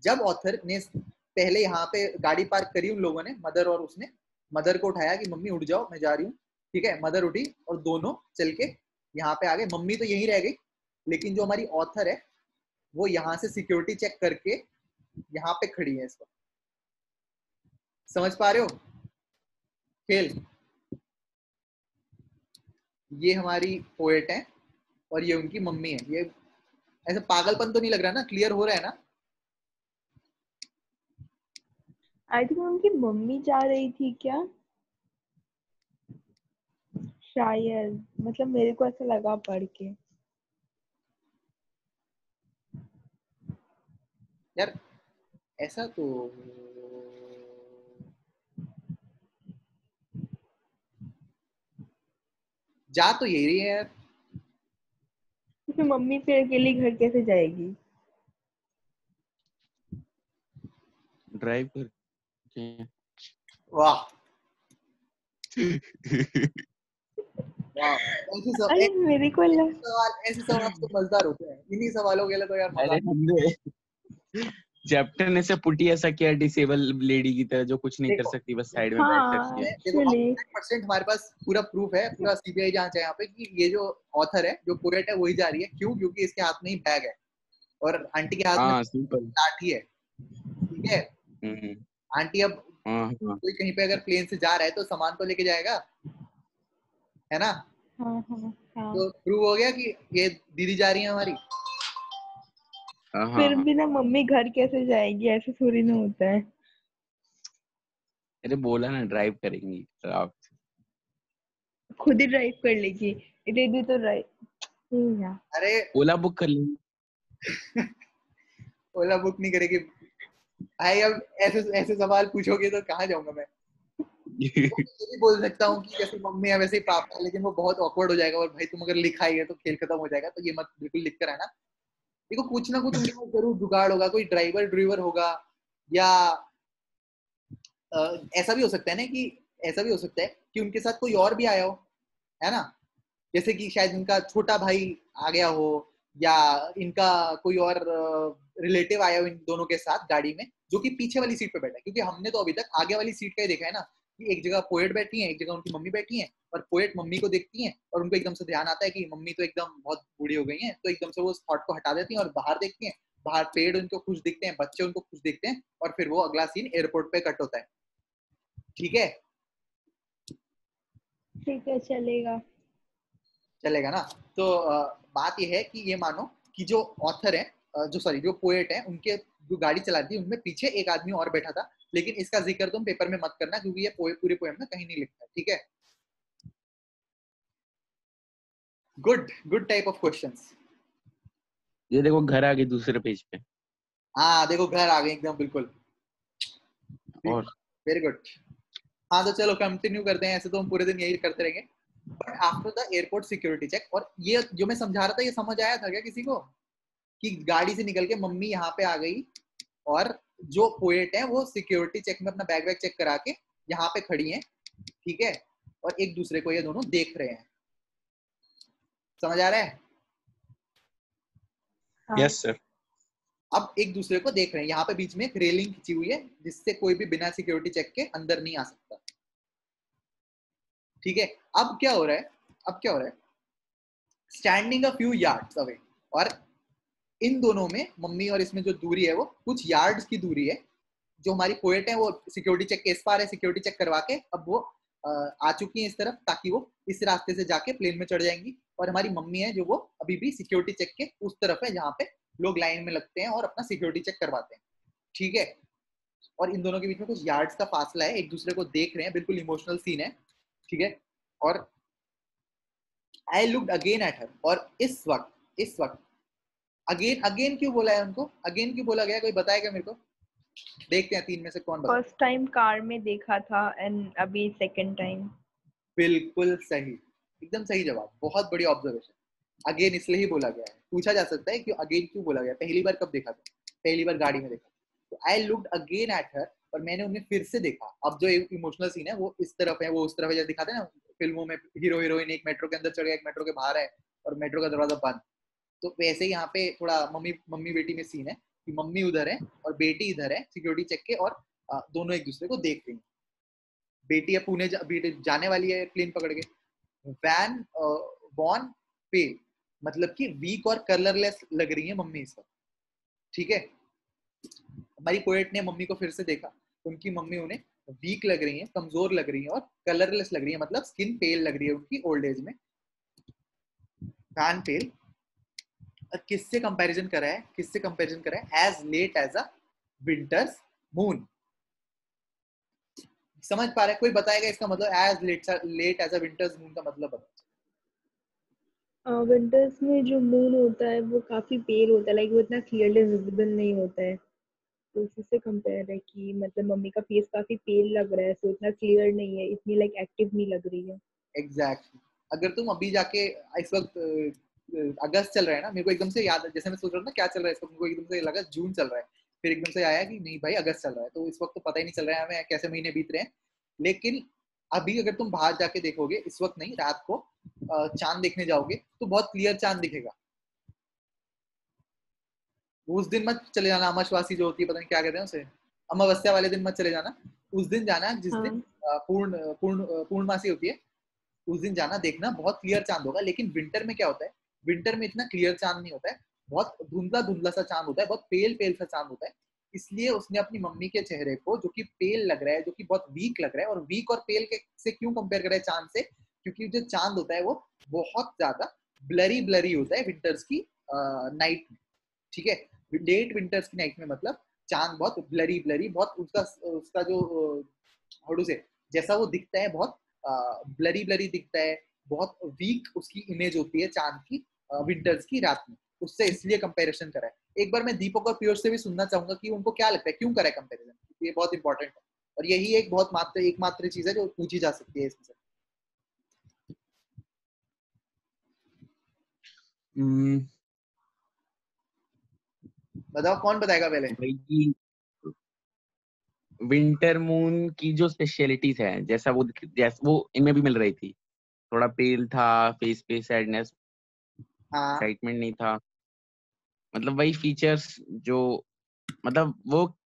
जब ऑथर ने पहले यहाँ पे गाड़ी पार्क करी, उन लोगों ने, मदर और उसने मदर को उठाया कि मम्मी उठ जाओ मैं जा रही हूँ, ठीक है, मदर उठी और दोनों चल के यहाँ पे आ गए। मम्मी तो यहीं रह गई, लेकिन जो हमारी ऑथर है वो यहाँ से सिक्योरिटी चेक करके यहाँ पे खड़ी है। इसको समझ पा रहे हो खेल? ये हमारी पोएट है और ये उनकी मम्मी है। ये ऐसे पागलपन तो नहीं लग रहा ना? क्लियर हो रहा है ना? आई थिंक उनकी मम्मी जा रही थी क्या, शायद, मतलब मेरे को ऐसा लगा पढ़ के। यार ऐसा तो जा तो यही रही है यार। फिर मम्मी फिर अकेली घर कैसे जाएगी? ड्राइव कर वाह वाह, अरे मेरे को ऐसे सवाल तो मजेदार होते हैं। इन्हीं सवालों के लिए तो यार मजा अरे हमने चैप्टर ने से पुटी ऐसा किया डिसेबल लेडी की तरह जो कुछ नहीं कर देखो, सकती, बस साइड में बैठ हाँ सकती है। देखो एक्चुअली 100% हमारे पास पूरा प्रूफ है, पूरा सीबीआई जांच है यहाँ पे कि ये जो ऑथर है, जो पोएट है, वही जा रही है। क्यों? क्योंकि इसके हाथ में ही बैग है और आंटी के हाथ में हाँ सिंपल। लाठी है। ठीक है, आंटी अब हाँ कोई कहीं पे अगर प्लेन से जा रहा है तो सामान तो लेके जाएगा, है ना? हाँ हाँ हाँ। तो प्रूव हो गया कि ये दीदी जा रही है हमारी। हाँ फिर हाँ। भी ना मम्मी घर कैसे जाएगी, ऐसे थोड़ी ना होता है। अरे बोला ना ड्राइव करेंगी आप। खुद ही ड्राइव कर लेगी, दीदी तो ड्राइव यार। अरे ओला बुक कर लेंगे। ओला बुक नहीं करेगी भाई। अब ऐसे ऐसे सवाल पूछोगे तो कहाँ जाऊंगा मैं? ये भी बोल सकता हूँ कि जैसे मम्मी है वैसे ही पापा है, लेकिन वो बहुत ऑकवर्ड हो जाएगा। और भाई तुम अगर लिखा ही है तो खेल खत्म हो जाएगा। तो ये मत बिल्कुल लिख कर आना। देखो कुछ ना कुछ उनके पास जरूर जुगाड़ होगा, कोई ड्राइवर होगा, या ऐसा भी हो सकता है ना कि ऐसा भी हो सकता है कि उनके साथ कोई और भी आया हो, है ना? जैसे कि शायद इनका छोटा भाई आ गया हो, या इनका कोई और रिलेटिव आया हो इन दोनों के साथ गाड़ी में, जो कि पीछे वाली सीट पे बैठा है। क्योंकि हमने तो अभी तक आगे वाली सीट का ही देखा है ना, कि एक जगह पोएट बैठी है, एक जगह उनकी मम्मी बैठी है। और पोएट मम्मी को देखती है और उनको एकदम से ध्यान आता है कि मम्मी तो एकदम बहुत बूढ़ी हो गई है, तो एकदम से वो उस थॉट को हटा देती है और बाहर देखती है। बाहर पेड़ उनको खुश दिखते हैं, बच्चे उनको खुश दिखते हैं, और फिर वो अगला सीन एयरपोर्ट पे कट होता है। ठीक है, ठीक है चलेगा। चलेगा ना? तो बात यह है कि ये मानो कि जो ऑथर है, जो पोएट है, उनके जो गाड़ी चला रही थी उनमें पीछे एक आदमी और बैठा था। लेकिन इसका जिक्र तुम पेपर में मत करना, क्योंकि ये पूरे पोएम में कहीं नहीं लिखता। ठीक है? Good good type of questions. ये देखो घर आ गई दूसरे पेज पे। हाँ देखो घर आ गए एकदम, बिल्कुल और वेरी गुड। हाँ तो चलो कंटिन्यू करते हैं। ऐसे तो हम पूरे दिन यही करते रहेंगे। But after the airport security check, और ये जो मैं समझा रहा था, ये समझ आया था क्या किसी को? कि गाड़ी से निकल के मम्मी यहाँ पे आ गई और जो पोएट है वो सिक्योरिटी चेक में अपना बैग वैग चेक करा के यहाँ पे खड़ी है। ठीक है, और एक दूसरे को ये दोनों देख रहे हैं। समझ आ रहा है? हाँ यस सर। अब एक दूसरे को देख रहे हैं। यहाँ पे बीच में एक रेलिंग खींची हुई है, जिससे कोई भी बिना सिक्योरिटी चेक के अंदर नहीं आ सकता। ठीक है, अब क्या हो रहा है? Standing a few yards away, और इन दोनों में, मम्मी और इसमें जो दूरी है वो कुछ यार्ड्स की दूरी है। जो हमारी पोएट है वो सिक्योरिटी चेक के इस पार है, सिक्योरिटी चेक करवा के अब वो आ चुकी है इस तरफ, ताकि वो इस रास्ते से जाके प्लेन में चढ़ जाएंगी। और हमारी मम्मी है जो वो अभी भी सिक्योरिटी चेक के उस तरफ है, जहाँ पे लोग लाइन में लगते हैं और अपना सिक्योरिटी चेक करवाते हैं। ठीक है, और इन दोनों के बीच में कुछ यार्ड्स का फासला है, एक दूसरे को देख रहे हैं, बिल्कुल इमोशनल सीन है। ठीक है, और I looked again at her, और इस वक्त अगेन अगेन क्यों बोला है उनको? अगेन क्यों बोला गया? कोई बताएगा मेरे को? देखते हैं तीन में से कौन बताएगा। फर्स्ट टाइम कार में देखा था एंड अभी सेकंड टाइम। बिल्कुल सही, एकदम सही जवाब, बहुत बड़ी ऑब्जर्वेशन। अगेन इसलिए ही बोला गया है। पूछा जा सकता है कि अगेन क्यों बोला गया, पहली बार कब देखा था? पहली बार गाड़ी में देखा। तो I looked again at her, और मैंने उन्हें फिर से देखा। अब जो इमोशनल सीन है वो इस तरफ है, वो उस तरफ है, जैसे दिखाते हैं ना फिल्मों में, हीरो हीरोइन एक मेट्रो के अंदर चढ़ गया, एक मेट्रो के बाहर है, और मेट्रो का दरवाजा बंद। तो वैसे ही यहाँ पे थोड़ा मम्मी मम्मी बेटी में सीन है कि मम्मी उधर है और बेटी इधर है सिक्योरिटी चेक के, और दोनों एक दूसरे को देख रही हैं। बेटी अब पुणे बेटी जाने वाली है प्लेन पकड़ के, वैन वॉन पेल मतलब कि वीक और कलरलेस लग रही है मम्मी इस वक्त। ठीक है, हमारी पोएट ने मम्मी को फिर से देखा, उनकी मम्मी उन्हें वीक लग रही है, कमजोर लग रही है और कलरलेस लग रही है, मतलब स्किन पेल लग रही है उनकी ओल्ड एज में। वैन पेल किससे कंपैरिजन करा है, किससे कंपैरिजन करा है? As late as a winter's moon. समझ पा रहे हैं? कोई बताएगा इसका मतलब? As late as a winter's moon का मतलब बताओ। विंटर्स में जो मून होता है वो काफी पेल होता है, लाइक वो इतना क्लियरली विजिबल नहीं होता है, तो उसी से कंपेयर है कि मतलब मम्मी का फेस काफी पेल लग रहा है, सो इतना क्लियर नहीं है, इतनी लाइक एक्टिव नहीं लग रही है। एग्जैक्टली। अगर तुम अभी जाके इस वक्त अगस्त चल रहा है ना, मेरे को एकदम से याद है, जैसे मैं सोच रहा हूँ ना क्या चल रहा है इस वक्त, मेरे को एकदम से लगा जून चल रहा है, फिर एकदम से आया कि नहीं भाई अगस्त चल रहा है। तो इस वक्त तो पता ही नहीं चल रहा है हमें कैसे महीने बीत रहे हैं। लेकिन अभी अगर तुम बाहर जाके देखोगे, इस वक्त नहीं, रात को चांद देखने जाओगे तो बहुत क्लियर चांद दिखेगा। उस दिन मत चले जाना, अमावस्या जो होती है, पता नहीं क्या कहते हैं उसे, अमावस्या वाले दिन मत चले जाना। उस दिन जाना जिस हाँ। दिन पूर्णमासी होती है, उस दिन जाना, देखना बहुत क्लियर चांद होगा। लेकिन विंटर में क्या होता है, विंटर में इतना क्लियर चांद नहीं होता है, बहुत धुंधला धुंधला सा चांद होता है, बहुत पेल पेल सा चांद होता है। इसलिए उसने अपनी मम्मी के चेहरे को, जो कि पेल लग रहा है, जो कि बहुत वीक लग रहा है, और वीक और पेल के से क्यों कंपेयर कर रहा है चांद से? क्योंकि जो चांद होता है वो बहुत ज्यादा ब्लरी ब्लरी होता है विंटर्स की नाइट में। ठीक है, लेट विंटर्स की नाइट में मतलब चांद बहुत ब्लरी ब्लरी, बहुत उसका उसका जो हाउ से जैसा वो दिखता है, बहुत ब्लरी ब्लरी दिखता है, बहुत वीक उसकी इमेज होती है चांद की विंटर्स की रात में। उससे इसलिए कंपैरिजन करा है। एक बार मैं दीपक और पीयूष से भी सुनना चाहूंगा कि उनको क्या लगता है क्यों करा है कंपैरिजन। ये बहुत इंपॉर्टेंट है और यही एक बहुत एकमात्र चीज है जो पूछी जा सकती है इसमें से। बताओ कौन बताएगा पहले? भाई विंटर मून की जो स्पेशलिटीज है, जैसा वो इनमें भी मिल रही थी, थोड़ा पेल था, फेस पे सैडनेस, हाँ, एक्साइटमेंट नहीं था, मतलब वही फीचर्स जो, मतलब वो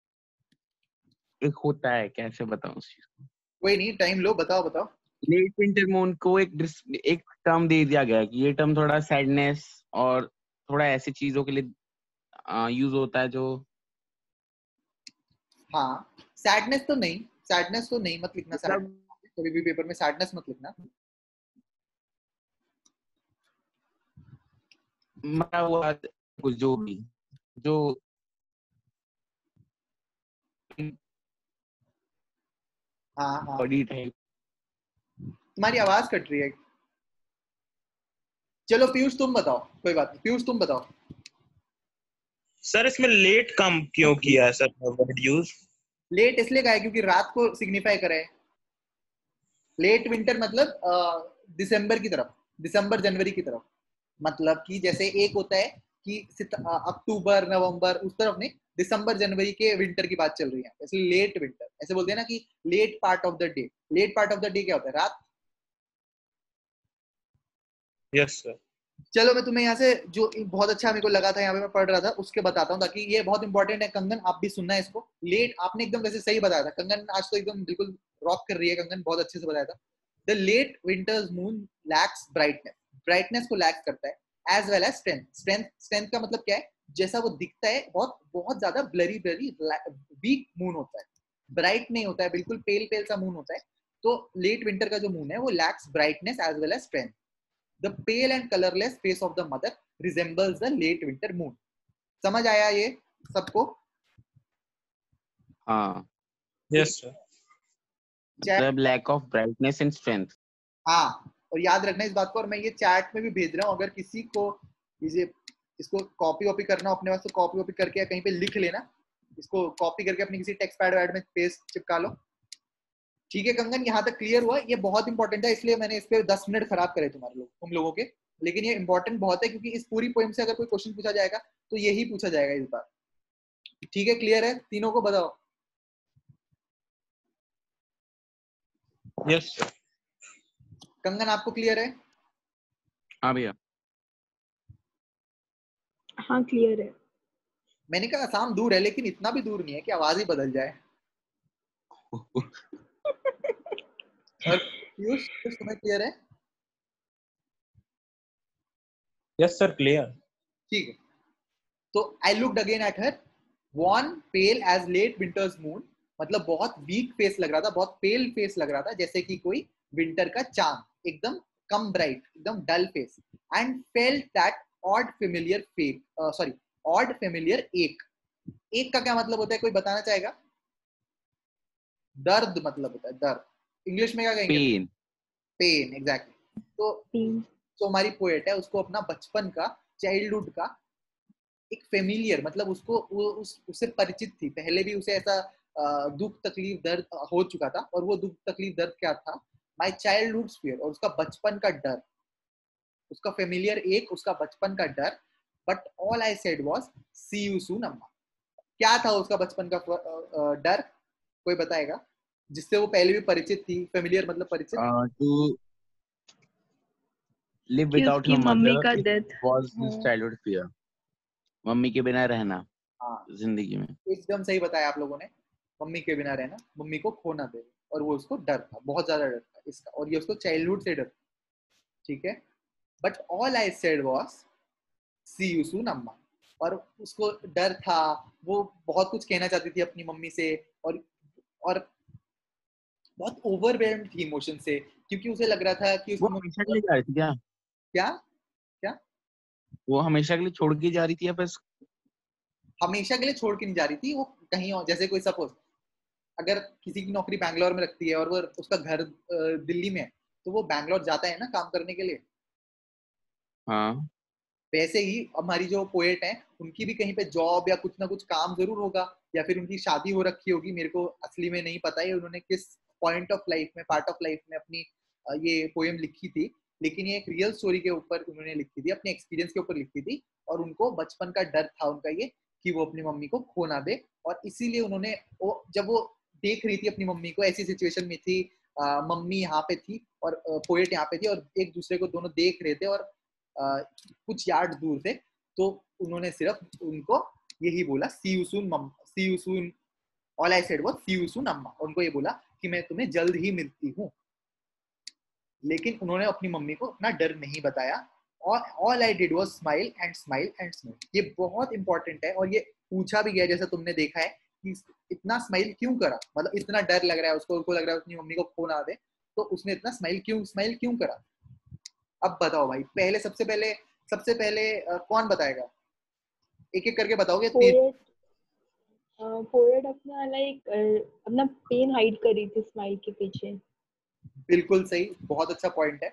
एक होता है, कैसे बताऊं उस चीज को। कोई नहीं, टाइम लो, बताओ बताओ। लेट विंटर मून को एक टर्म दे दिया गया है कि ये टर्म थोड़ा सैडनेस और थोड़ा ऐसी चीजों के लिए यूज होता है जो, हाँ, सैडनेस तो नहीं, सैडनेस तो नहीं, मत लिखना सैडनेस, मतलब कभी भी पेपर में सैडनेस मत लिखना। मरा हुआ कुछ जो भी, जो हाँ हाँ, बॉडी टाइप। तुम्हारी आवाज कट रही है। चलो पीयूष तुम बताओ, कोई बात नहीं, पीयूष तुम बताओ। सर इसमें लेट कम क्यों किया है सर वर्ड यूज? लेट इसलिए कहा है क्योंकि रात को सिग्निफाई करे है। लेट विंटर मतलब दिसंबर की तरफ, दिसंबर जनवरी की तरफ, मतलब कि जैसे एक होता है कि अक्टूबर नवंबर, उस तरफ नहीं, दिसंबर जनवरी के विंटर की बात चल रही है, इसलिए लेट विंटर ऐसे बोलते हैं ना कि late part of the day. Late part of the day क्या होता है? रात। Yes sir. चलो मैं तुम्हें यहाँ से जो बहुत अच्छा मेरे को लगा था, यहाँ पे मैं पढ़ रहा था, उसके बताता हूँ, ताकि ये बहुत इंपॉर्टेंट है। कंगन आप भी सुनना है इसको। लेट आपने एकदम वैसे सही बताया था कंगन, आज तो एकदम बिल्कुल रॉक कर रही है कंगन, बहुत अच्छे से बताया था। The late winter's moon lacks brightness, brightness को लैक्स करता है, as well as strength. Strength का मतलब क्या है? जैसा वो दिखता है, बहुत बहुत ज्यादा ब्लरी ब्लरी वीक मून होता है, ब्राइट नहीं होता है, बिल्कुल पेल पेल सा मून होता है। तो लेट विंटर का जो मून है वो lacks brightness as well as strength. The pale and colorless face of the mother resembles the late winter moon. समझ आया ये सबको? हाँ, यस सर। मतलब lack of brightness and strength. हाँ, और याद रखना इस बात को, और मैं ये चैट में भी भेज रहा हूँ, अगर किसी को ये इसको कॉपी वॉपी करना अपने वास्ते, कॉपी वॉपी करके या कहीं पे लिख लेना, इसको कॉपी करके अपनी किसी टेक्स्ट पैड वैड में पेस्ट चिपका लो। ठीक है कंगन, यहाँ तक क्लियर हुआ? ये बहुत इंपॉर्टेंट है, इसलिए मैंने इस पे 10 मिनट खराब करे तुम लोगों के, लेकिन ये इंपॉर्टेंट बहुत है, क्योंकि इस पूरी पोएम से अगर कोई क्वेश्चन पूछा जाएगा तो यही पूछा जाएगा इस बार। ठीक है, क्लियर है तीनों को? बताओ। Yes sir. कंगन आपको क्लियर है? हाँ भैया। हाँ क्लियर है। मैंने कहा आसाम दूर है, लेकिन इतना भी दूर नहीं है कि आवाज ही बदल जाए। और पीयूष, तुम्हें क्लियर है? Yes sir, clear. ठीक है, तो I looked again at her, wan pale as late winter's moon, मतलब बहुत वीक फेस लग रहा था, बहुत पेल फेस लग रहा था, जैसे कि कोई विंटर का चांद, एकदम कम ब्राइट, एकदम dull face, and felt that odd familiar fake, sorry, odd familiar ache. Ache का क्या मतलब होता है, कोई बताना चाहेगा? दर्द मतलब होता है, दर्द। इंग्लिश में क्या कहेंगे? पेन। Pain, exactly. तो पेन। जो हमारी पोएट है उसको अपना बचपन का, चाइल्डहुड का एक फेमिलियर, मतलब उसको वो उससे परिचित थी, पहले भी उसे ऐसा दुख तकलीफ दर्द हो चुका था, और वो दुख तकलीफ दर्द क्या था? माई चाइल्डहुड फियर, और उसका बचपन का डर, उसका फेमिलियर एक, उसका बचपन का डर। But all I said was see you soon अम्मा। क्या था उसका बचपन का डर? कोई बताएगा? जिससे वो पहले भी परिचित थी, फेमिलियर मतलब परिचित। टू लिव कि विदाउट उसकी हर मम्मी का mother death. Was his childhood fear. Mummy के बिना रहना हाँ, जिंदगी में। एकदम सही बताया आप लोगों ने, मम्मी के बिना रहना, मम्मी को खोना दे, और वो उसको डर था, बहुत ज्यादा डर था इसका, और ये उसको चाइल्डहुड से डर था। ठीक है, but all I said was see you soon अम्मा। और उसको डर था, वो बहुत कुछ कहना चाहती थी अपनी मम्मी से, और बहुत ओवरवेल्म्ड थी इमोशन से, क्योंकि उसे लग रहा था कि वो उसकी हमेशा के मम्मी, लिए जा रही थी क्या? क्या क्या वो हमेशा के लिए छोड़ के जा रही थी या बस? हमेशा के लिए छोड़ के नहीं जा रही थी वो, कहीं और, जैसे कोई सपोज अगर किसी की नौकरी बैंगलोर में रखती है और वो उसका घर दिल्ली में है, तो वो बैंगलोर जाता है ना काम करने के लिए। हाँ। वैसे ही हमारी जो पोएट है, उनकी भी कहीं पे जॉब या कुछ ना कुछ काम जरूर होगा, या फिर उनकी शादी हो रखी होगी, मेरे को असली में नहीं पता है उन्होंने किस पॉइंट ऑफ लाइफ में, पार्ट ऑफ लाइफ में अपनी ये पोएम लिखी थी, लेकिन ये एक रियल स्टोरी के ऊपर उन्होंने लिखी थी, अपने एक्सपीरियंस के ऊपर लिखी थी, और उनको बचपन का डर था उनका ये, कि वो अपनी मम्मी को खो ना दे, और इसीलिए उन्होंने जब वो देख रही थी अपनी मम्मी को, ऐसी सिचुएशन में थी, मम्मी यहाँ पे थी और पोएट यहाँ पे थी, और एक दूसरे को दोनों देख रहे थे, और कुछ यार्ड दूर थे, तो उन्होंने सिर्फ उनको यही बोला, सी you soon mum, see you soon, all I said was see you soon अम्मा। उनको ये बोला कि मैं तुम्हें जल्द ही मिलती हूँ, लेकिन उन्होंने अपनी मम्मी को अपना डर नहीं बताया, और all I did was smile and smile and smile. ये बहुत इंपॉर्टेंट है, और ये पूछा भी गया, जैसा तुमने देखा है, कि इतना स्माइल क्यों करा, मतलब इतना डर लग रहा है उसको लग रहा है अपनी मम्मी को खो ना दे, तो उसने इतना स्माइल क्यों करा? अब बताओ भाई, सबसे पहले कौन बताएगा? एक एक करके बताओगे, तीन। पोएट। पोएट अपना लाइक अपना पेन हाइड कर रही थी स्माइल के पीछे। बिल्कुल सही, बहुत अच्छा पॉइंट है।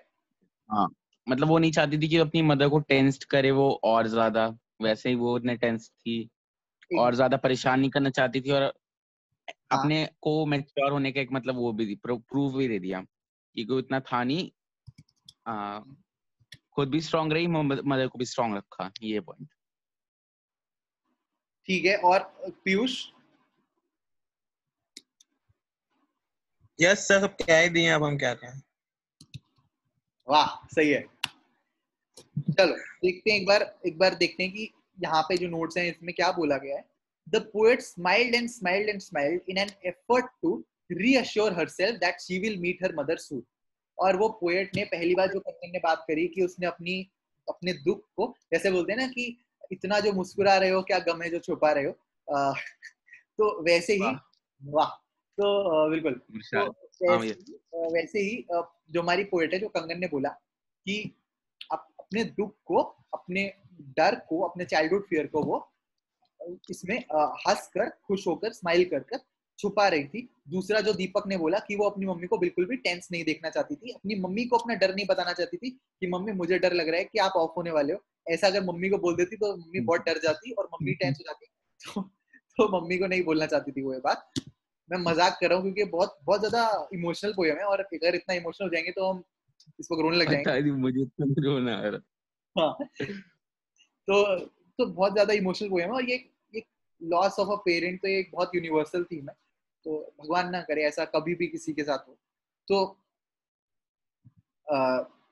हाँ, मतलब वो नहीं चाहती थी कि अपनी मदर को टेंस्ड करे वो और ज्यादा, वैसे ही वो उतने टेंस थी, एक, और ज्यादा परेशान नहीं करना चाहती थी, और हाँ, अपने को मैच्योर होने का एक मतलब वो भी प्रूफ भी दे दिया कि कोई इतना था नहीं। आ, खुद भी स्ट्रांग रही, मदर को भी स्ट्रांग रखा, ये पॉइंट। ठीक है, और पीयूष? यस सर, सब कह ही दिए, अब हम क्या कहें। वाह, सही है। चलो देखते हैं, एक बार देखते हैं कि यहाँ पे जो नोट्स हैं इसमें क्या बोला गया है। The poet smiled and smiled and smiled in an effort to reassure herself that she will meet her mother soon. और वो पोएट ने पहली बार जो कंगन ने बात करी, कि उसने अपने दुख को, जैसे बोलते हैं ना कि इतना जो मुस्कुरा रहे हो, क्या गम है जो छुपा रहे हो, तो वैसे ही, वाह। वाह, तो बिल्कुल, तो विशाल। हाँ ये। वैसे ही जो हमारी पोएट है, जो कंगन ने बोला कि अपने दुख को, अपने डर को, अपने चाइल्डहुड फियर को वो इसमें हंस कर, खुश होकर, स्माइल कर कर छुपा रही थी। दूसरा जो दीपक ने बोला कि वो अपनी मम्मी को बिल्कुल भी टेंस नहीं देखना चाहती थी, अपनी मम्मी को अपना डर नहीं बताना चाहती थी कि मम्मी मुझे डर लग रहा है कि आप ऑफ होने वाले हो। ऐसा अगर मम्मी को बोल देती तो मम्मी बहुत डर जाती और मम्मी टेंस हो जाती, तो मम्मी को नहीं बोलना चाहती थी वो ये बात। मैं मजाक कर रहा हूँ, क्योंकि बहुत बहुत ज्यादा इमोशनल पोएम है, और अगर इतना इमोशनल हो जाएंगे तो हम इस वक्त रोने लग जाएंगे। पता नहीं, मुझे तो रोना आ रहा। हाँ, तो बहुत ज्यादा इमोशनल पोएम है, और ये लॉस ऑफ अ पेरेंट तो ये एक बहुत यूनिवर्सल थीम है, तो भगवान ना करे ऐसा कभी भी किसी के साथ हो। तो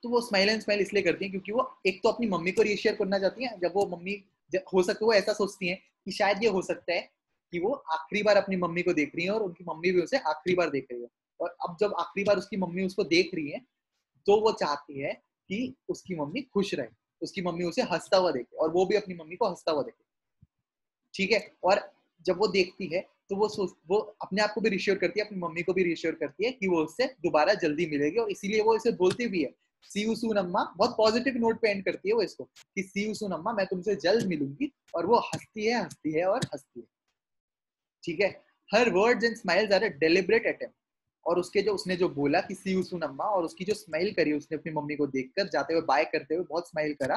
तो वो स्माइल एंड स्माइल इसलिए करती हैं क्योंकि वो एक तो अपनी मम्मी को रीअश्योर करना चाहती हैं, जब वो मम्मी, हो सकता है वो ऐसा सोचती हैं कि शायद ये हो सकता है कि वो आखिरी बार अपनी मम्मी को देख रही है, और उनकी मम्मी भी उसे आखिरी बार देख रही है, और अब जब आखिरी बार उसकी मम्मी उसको देख रही है, तो वो चाहती है कि उसकी मम्मी खुश रहे। उसकी मम्मी उसे हंसता हुआ देखे और वो भी अपनी मम्मी को हंसता हुआ देखे, ठीक है। और जब वो देखती है तो वो अपने आप को भी रिश्योर करती है, अपनी मम्मी को भी रिश्योर करती है कि वो उससे दोबारा जल्दी मिलेगी, और इसीलिए वो इसे बोलती भी है सी यू सून अम्मा, बहुत पॉजिटिव नोट पे एंड करती है वो इसको कि सी यू सून अम्मा, मैं तुमसे जल्द मिलूंगी, और वो हंसती है हंसती है और हंसती है, ठीक है। Her words and smiles are a deliberate attempt, और उसके जो उसने जो बोला कि सी यू सून अम्मा, और उसकी जो स्माइल करी उसने अपनी मम्मी को देखकर जाते हुए बाय करते हुए बहुत स्माइल करा,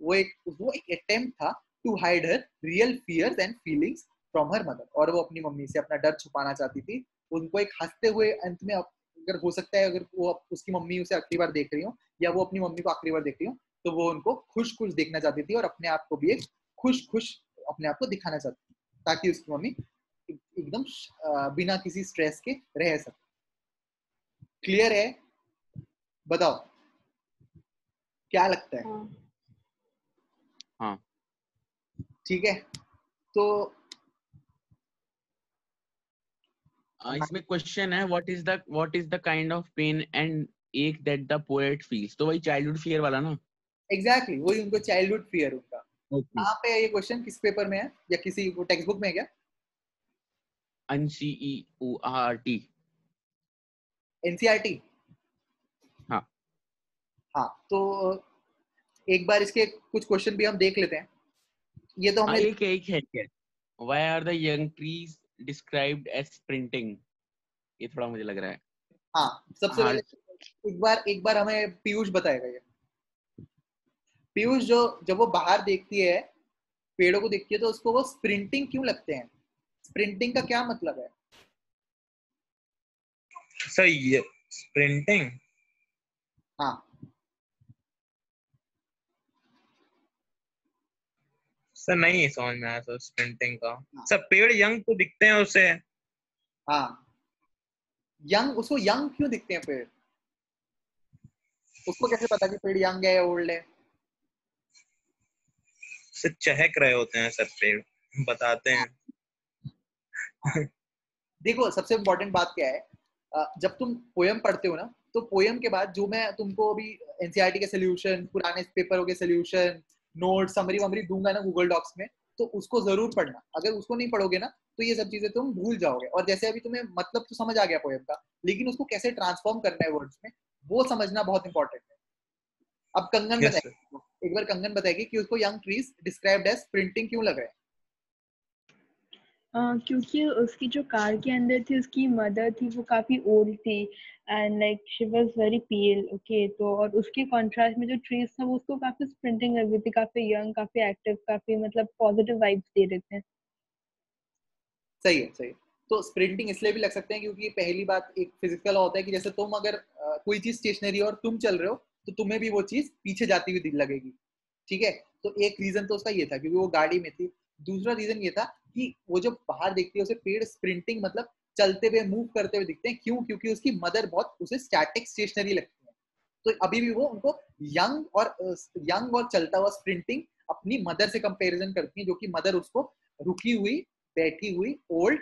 वो एक अटेम्प्ट था to hide her real fears and feelings from her mother, और वो अपनी मम्मी से अपना डर छुपाना चाहती थी। उनको एक हंसते हुए अंत में, अगर हो सकता है अगर वो उसकी मम्मी उसे आखिरी बार देख रही हो या वो अपनी मम्मी को आखिरी बार देख रही हो, तो वो उनको खुश खुश देखना चाहती थी और अपने आप को भी एक खुश खुश अपने आप को दिखाना चाहती थी, ताकि उसकी मम्मी एकदम बिना किसी स्ट्रेस के रह सके। क्लियर है? बताओ क्या लगता है? हाँ हाँ ठीक है, तो इसमें क्वेश्चन है what is the kind of pain and ache that the poet feels, तो वही चाइल्डहुड फियर वाला ना। एग्जैक्टली वही उनको चाइल्डहुड फियर उनका। ओके। कहाँ पे है ये क्वेश्चन, किस पेपर में है या किसी टेक्स्ट बुक में है क्या? NCERT। एनसीईआरटी? हाँ हाँ, तो एक बार इसके कुछ क्वेश्चन भी हम देख लेते हैं। ये तो हाँ, हमने एक है क्या, why are the young trees described as sprinting, ये थोड़ा मुझे लग रहा है हाँ, सबसे हार्ड। पहले एक बार हमें पीयूष बताएगा ये। पीयूष जो जब वो बाहर देखती है, पेड़ों को देखती है, तो उसको वो स्प्रिंटिंग क्यों लगते हैं? स्प्रिंटिंग का क्या मतलब है? सही है, स्प्रिंटिंग। हाँ, सर नहीं समझ में आया सर स्प्रिंटिंग का। हाँ, सर पेड़ यंग तो दिखते हैं उसे। हाँ, यंग, उसको यंग क्यों दिखते हैं पेड़? उसको कैसे पता कि पेड़ यंग है या ओल्ड है? सर चहक रहे होते हैं सर पेड़, बताते हाँ, हैं। हाँ। देखो सबसे इम्पोर्टेंट बात क्या है, जब तुम पोयम पढ़ते हो ना, तो पोयम के बाद जो मैं तुमको अभी एनसीईआरटी के सोल्यूशन, पुराने पेपरों के सोल्यूशन, नोट, समरी वमरी दूंगा ना गूगल डॉक्स में, तो उसको जरूर पढ़ना। अगर उसको नहीं पढ़ोगे ना, तो ये सब चीजें तुम भूल जाओगे। और जैसे अभी तुम्हें मतलब तो समझ आ गया पोयम का, लेकिन उसको कैसे ट्रांसफॉर्म करना है वर्ड्स में, वो समझना बहुत इंपॉर्टेंट है। अब कंगन यस सर। बताएगी, एक बार कंगन बताएगी कि उसको young trees described as printing क्यों लग रहा है। क्योंकि उसकी जो कार के अंदर थी, उसकी मदर थी, वो काफी ओल्ड थी and like she was very pail. Okay, तो और उसके कॉन्ट्रास्ट में जो ट्रीज था वो उसको काफी स्प्रिंटिंग लग रही थी, काफी यंग, काफी एक्टिव, काफी मतलब पॉजिटिव वाइब्स दे रहे थे। सही है, सही है। तो स्प्रिंटिंग इसलिए भी लग सकते हैं क्योंकि पहली बात एक फिजिकल होता है कि जैसे तुम अगर कोई चीज स्टेशनरी और तुम चल रहे हो, तो तुम्हें भी वो चीज पीछे जाती हुई लगेगी, ठीक है। तो एक रीजन तो उसका ये था क्योंकि वो गाड़ी में थी। दूसरा रीजन ये था कि वो जो बाहर देखती है उसे पेड़ स्प्रिंटिंग मतलब चलते हुए, मूव करते हुए दिखते हैं। क्यों? क्योंकि उसकी मदर बहुत उसे स्टैटिक स्टेशनरी लगती है। तो अभी भी वो उनको यंग और चलता हुआ स्प्रिंटिंग अपनी मदर से कंपैरिजन करती है, जो कि मदर उसको रुकी हुई, बैठी हुई, ओल्ड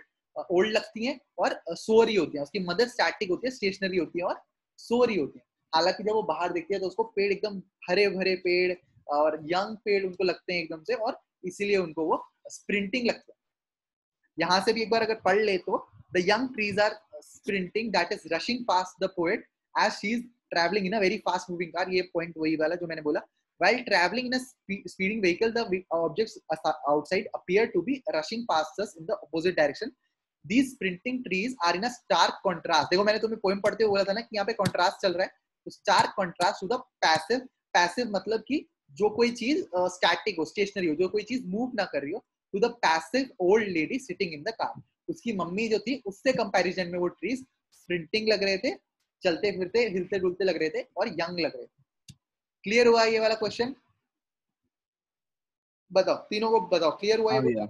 ओल्ड लगती है और सो रही होती है। उसकी मदर स्टैटिक होती है, स्टेशनरी होती है और सो रही होती है। हालांकि जब वो बाहर देखती है तो उसको पेड़ एकदम हरे भरे पेड़ और यंग पेड़ उनको लगते हैं एकदम से, और इसीलिए उनको वो स्प्रिंटिंग लगते हैं। यहाँ से भी एक बार अगर पढ़ ले तो the young trees are sprinting that is rushing past the poet as she is travelling in a very fast moving car. ये पॉइंट वही वाला जो मैंने बोला। While traveling in a speeding vehicle, the objects outside appear to be rushing past us in the opposite direction. These sprinting trees are in a stark contrast. देखो मैंने तुम्हें poem पढ़ते हुए बोला था ना कि यहाँ पे कॉन्ट्रास्ट चल रहा है, तो stark contrast to the passive. Passive मतलब कि जो कोई चीज स्टैटिक हो, स्टेशनरी हो, जो कोई चीज मूव ना कर रही हो, to the passive old lady sitting in the car. उसकी मम्मी जो थी उससे कंपैरिजन में वो ट्रीज स्प्रिंटिंग लग रहे थे, चलते फिरते हिलते डुलते लग रहे थे और यंग लग रहे थे। क्लियर हुआ ये वाला क्वेश्चन? बताओ, तीनों को बताओ, क्लियर हुआ ये? हाँ भैया,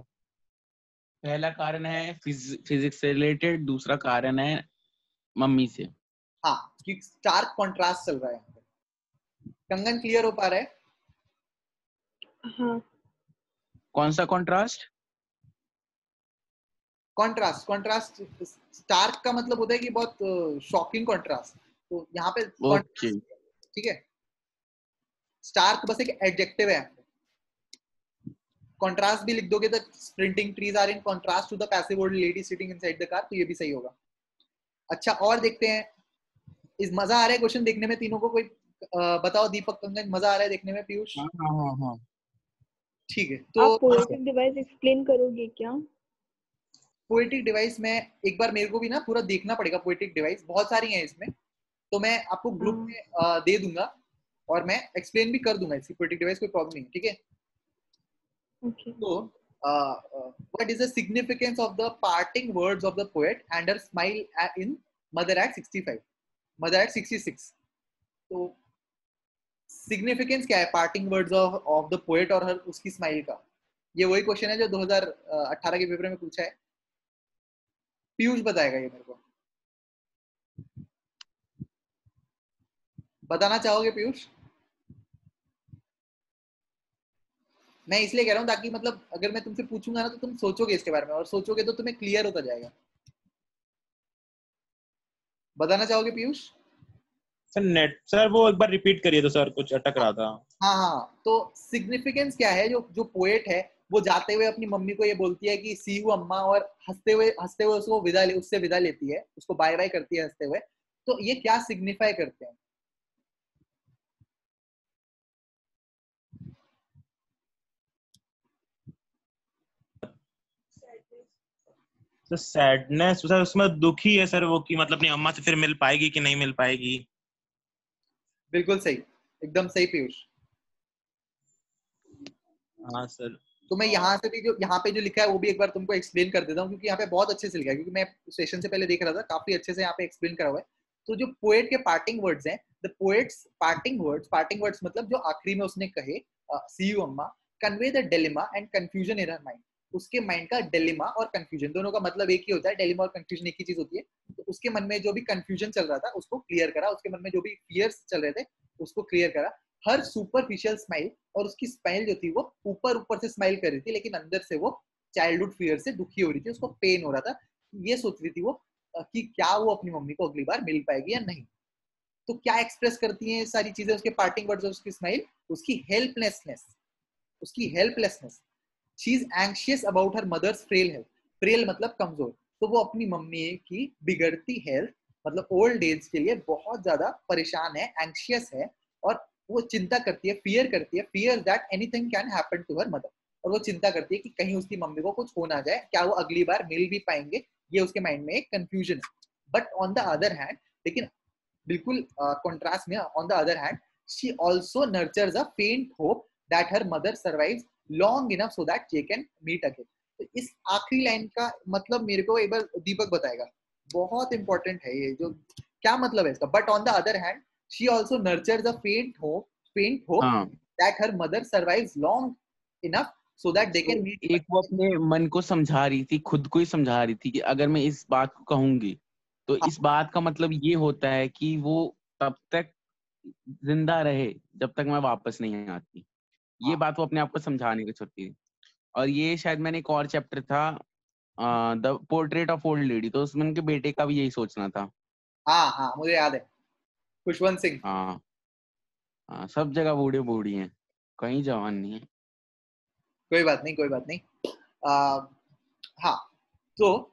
पहला कारण है फिजिक्स से रिलेटेड, दूसरा कारण है मम्मी से। हाँ, कि स्टार्क कॉन्ट्रास्ट चल रहा है यहाँ पे। कंगन क्लियर हो पा रहा है? हाँ कौन सा कॉन्ट्रास्ट? कॉन्ट्रास्ट, कॉन्ट्रास्ट स्टार्क का मतलब होता है कि बहुत शॉकिंग कॉन्ट्रास्ट। तो यहाँ पे ओके। कॉन्ट्रास्ट, ठीक है। स्टार्क बस एक एडजेक्टिव है। कॉन्ट्रास्ट भी लिख दोगे तो sprinting trees are in contrast to the passive old lady sitting inside the car, तो ये भी सही होगा। अच्छा और देखते हैं, इस मजा आ रहा है क्वेश्चन देखने में तीनों को? कोई बताओ, दीपक, कंगन, मजा आ रहा है देखने में? पीयूष? हाँ। ठीक है, तो आप पोएटिक डिवाइस एक्सप्लेन करोगे क्या? पोएटिक डिवाइस में एक बार मेरे को भी ना पूरा देखना पड़ेगा। पोएटिक डिवाइस बहुत सारी हैं इसमें, तो मैं आपको ग्रुप में दे दूंगा और मैं एक्सप्लेन भी कर दूंगा इसकी पोएटिक डिवाइस, कोई प्रॉब्लम नहीं, ठीक है? ओके। तो what is the significance of the parting words of the poet and her smile in Mother Act 65, Mother Act 66? तो सिग्निफिकेंस क्या है parting words of the poet और हर उसकी स्माइल का? ये वही क्वेश्चन है जो 2018 के पेपर में पूछा है। पीयूष बताएगा ये मेरे को, बताना चाहोगे पीयूष? मैं इसलिए कह रहा हूँ ताकि मतलब अगर मैं तुमसे पूछूंगा ना तो तुम सोचोगे इसके बारे में, और सोचोगे तो तुम्हें क्लियर होता जाएगा। बताना चाहोगे पीयूष? सर वो एक बार रिपीट करिए तो सर, कुछ अटक रहा था। हाँ, तो सिग्निफिकेंस क्या है, जो पोएट है वो जाते हुए अपनी मम्मी को ये बोलती है कि सी यू अम्मा, और हंसते हुए उसको उससे विदा लेती है, उसको बाय बाय करती है हंसते हुए। तो ये क्या सिग्निफाई करते हैं? तो सैडनेस सर, उसमें दुखी है सर वो, कि मतलब अपनी अम्मा से फिर मिल पाएगी कि नहीं मिल पाएगी। बिल्कुल सही, एकदम सही पीयूष। हाँ सर। तो मैं यहाँ से भी जो यहाँ पे जो लिखा है वो भी एक बार तुमको एक्सप्लेन कर देता हूँ, क्योंकि यहाँ पे बहुत अच्छे से लिखा है, क्योंकि मैं सेशन से पहले देख रहा था, काफी अच्छे से यहाँ पे एक्सप्लेन करा हुआ है। तो जो पोएट के पार्टिंग वर्ड्स हैं, द पोएट्स पार्टिंग वर्ड्स मतलब जो आखिरी में उसने कहे, सी यू अम्मा, convey the dilemma and confusion in her mind. उसके माइंड का डिलेमा और कंफ्यूजन, दोनों का मतलब एक ही होता है, डिलेमा और कंफ्यूजन एक ही चीज होती है। तो उसके मन में जो भी कंफ्यूजन चल रहा था उसको क्लियर करा, उसके मन में जो भी फियर्स चल रहे थे उसको क्लियर करा। हर सुपरफिशियल स्माइल, और उसकी स्माइल जो थी वो ऊपर ऊपर से स्माइल कर रही थी, लेकिन अंदर से वो चाइल्डहुड फियर से दुखी हो रही थी, उसको पेन हो रहा था। ये सोच रही थी वो कि क्या वो अपनी मम्मी को अगली बार मिल पाएगी या नहीं। तो क्या एक्सप्रेस करती हैं सारी चीजें उसके पार्टिंग वर्ड्स और उसकी स्माइल? उसकी हेल्पलेसनेस, उसकी helplessness. She is anxious about her mother's frail health. Frail मतलब कमजोर, तो वो अपनी मम्मी की बिगड़ती हेल्थ मतलब ओल्ड एज के लिए बहुत ज्यादा परेशान है, एंग्शियस है, और वो चिंता करती है, फियर करती है, fear that anything can happen to her mother. और वो चिंता करती है कि कहीं उसकी मम्मी को कुछ हो ना जाए, क्या वो अगली बार मिल भी पाएंगे, ये उसके माइंड में एक कंफ्यूजन है। But on the other hand, लेकिन बिल्कुल कॉन्ट्रास्ट में, on the other hand she also nurtures a faint hope that her mother survives long enough so that they can meet again. तो इस आखिरी लाइन का मतलब मेरे को एक बार दीपक बताएगा, बहुत इंपॉर्टेंट है ये, जो क्या मतलब है इसका? But on the other hand she also nurtures a faint hope हाँ, that her mother survives long enough so that they can meet. एक वो अपने मन को समझा रही थी, खुद को ही समझा रही थी कि अगर मैं इस बात को कहूंगी तो इस बात का मतलब ये होता है कि वो तब तक जिंदा रहे जब तक मैं वापस नहीं आती। ये बात वो अपने आप को समझाने की सोचती थी। और ये शायद मैंने एक और चैप्टर था, the portrait of old lady, तो उसमें उनके बेटे का भी यही सोचना था। हाँ, मुझे याद है, खुशवंत सिंह। हाँ हाँ, सब जगह बूढ़े बूढ़ी हैं, कहीं जवान नहीं है। कोई बात नहीं, कोई बात नहीं। हाँ, तो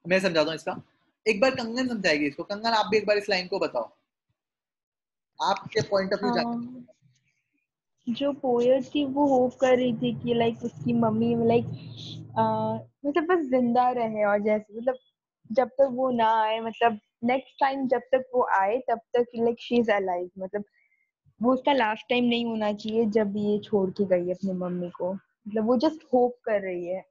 मैं समझाता हूँ इसका। एक बार कंगन समझाएगी इसको। कंगन, आप भी एक बार इस लाइन को बताओ, आपके पॉइंट ऑफ व्यू जानते। जो पोएट थी वो होप कर रही थी कि लाइक उसकी मम्मी लाइक मतलब बस जिंदा रहे, और जैसे मतलब जब तक वो ना आए, मतलब नेक्स्ट टाइम जब तक वो आए तब तक लाइक शी इज अलाइव, मतलब वो उसका लास्ट टाइम नहीं होना चाहिए जब ये छोड़ के गई अपनी मम्मी को, मतलब वो जस्ट होप कर रही है।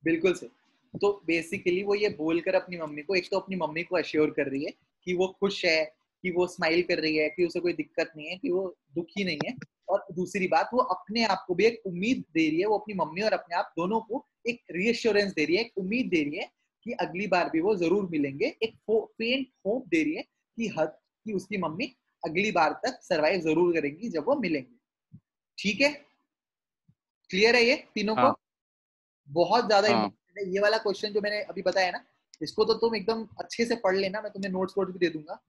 बिल्कुल सही। तो बेसिकली वो ये बोलकर अपनी मम्मी को, एक तो अपनी मम्मी को अश्योर कर रही है कि वो खुश है, कि वो स्माइल कर रही है, कि उसे कोई दिक्कत नहीं है, कि वो दुखी नहीं है। और दूसरी बात, वो अपने आप को भी एक उम्मीद दे रही है, वो अपनी मम्मी और अपने आप दोनों को एक रीअश्योरेंस दे रही है, एक उम्मीद दे रही है कि अगली बार भी वो जरूर मिलेंगे। एक फेंट होप दे रही है कि उसकी मम्मी अगली बार तक सर्वाइव जरूर करेंगी जब वो मिलेंगे। ठीक है, क्लियर है ये तीनों को? हाँ बहुत ज्यादा हाँ इंपॉर्टेंट है ये वाला क्वेश्चन जो मैंने अभी बताया ना, इसको तो तुम एकदम अच्छे से पढ़ लेना, मैं तुम्हें नोट्स भी दे दूंगा।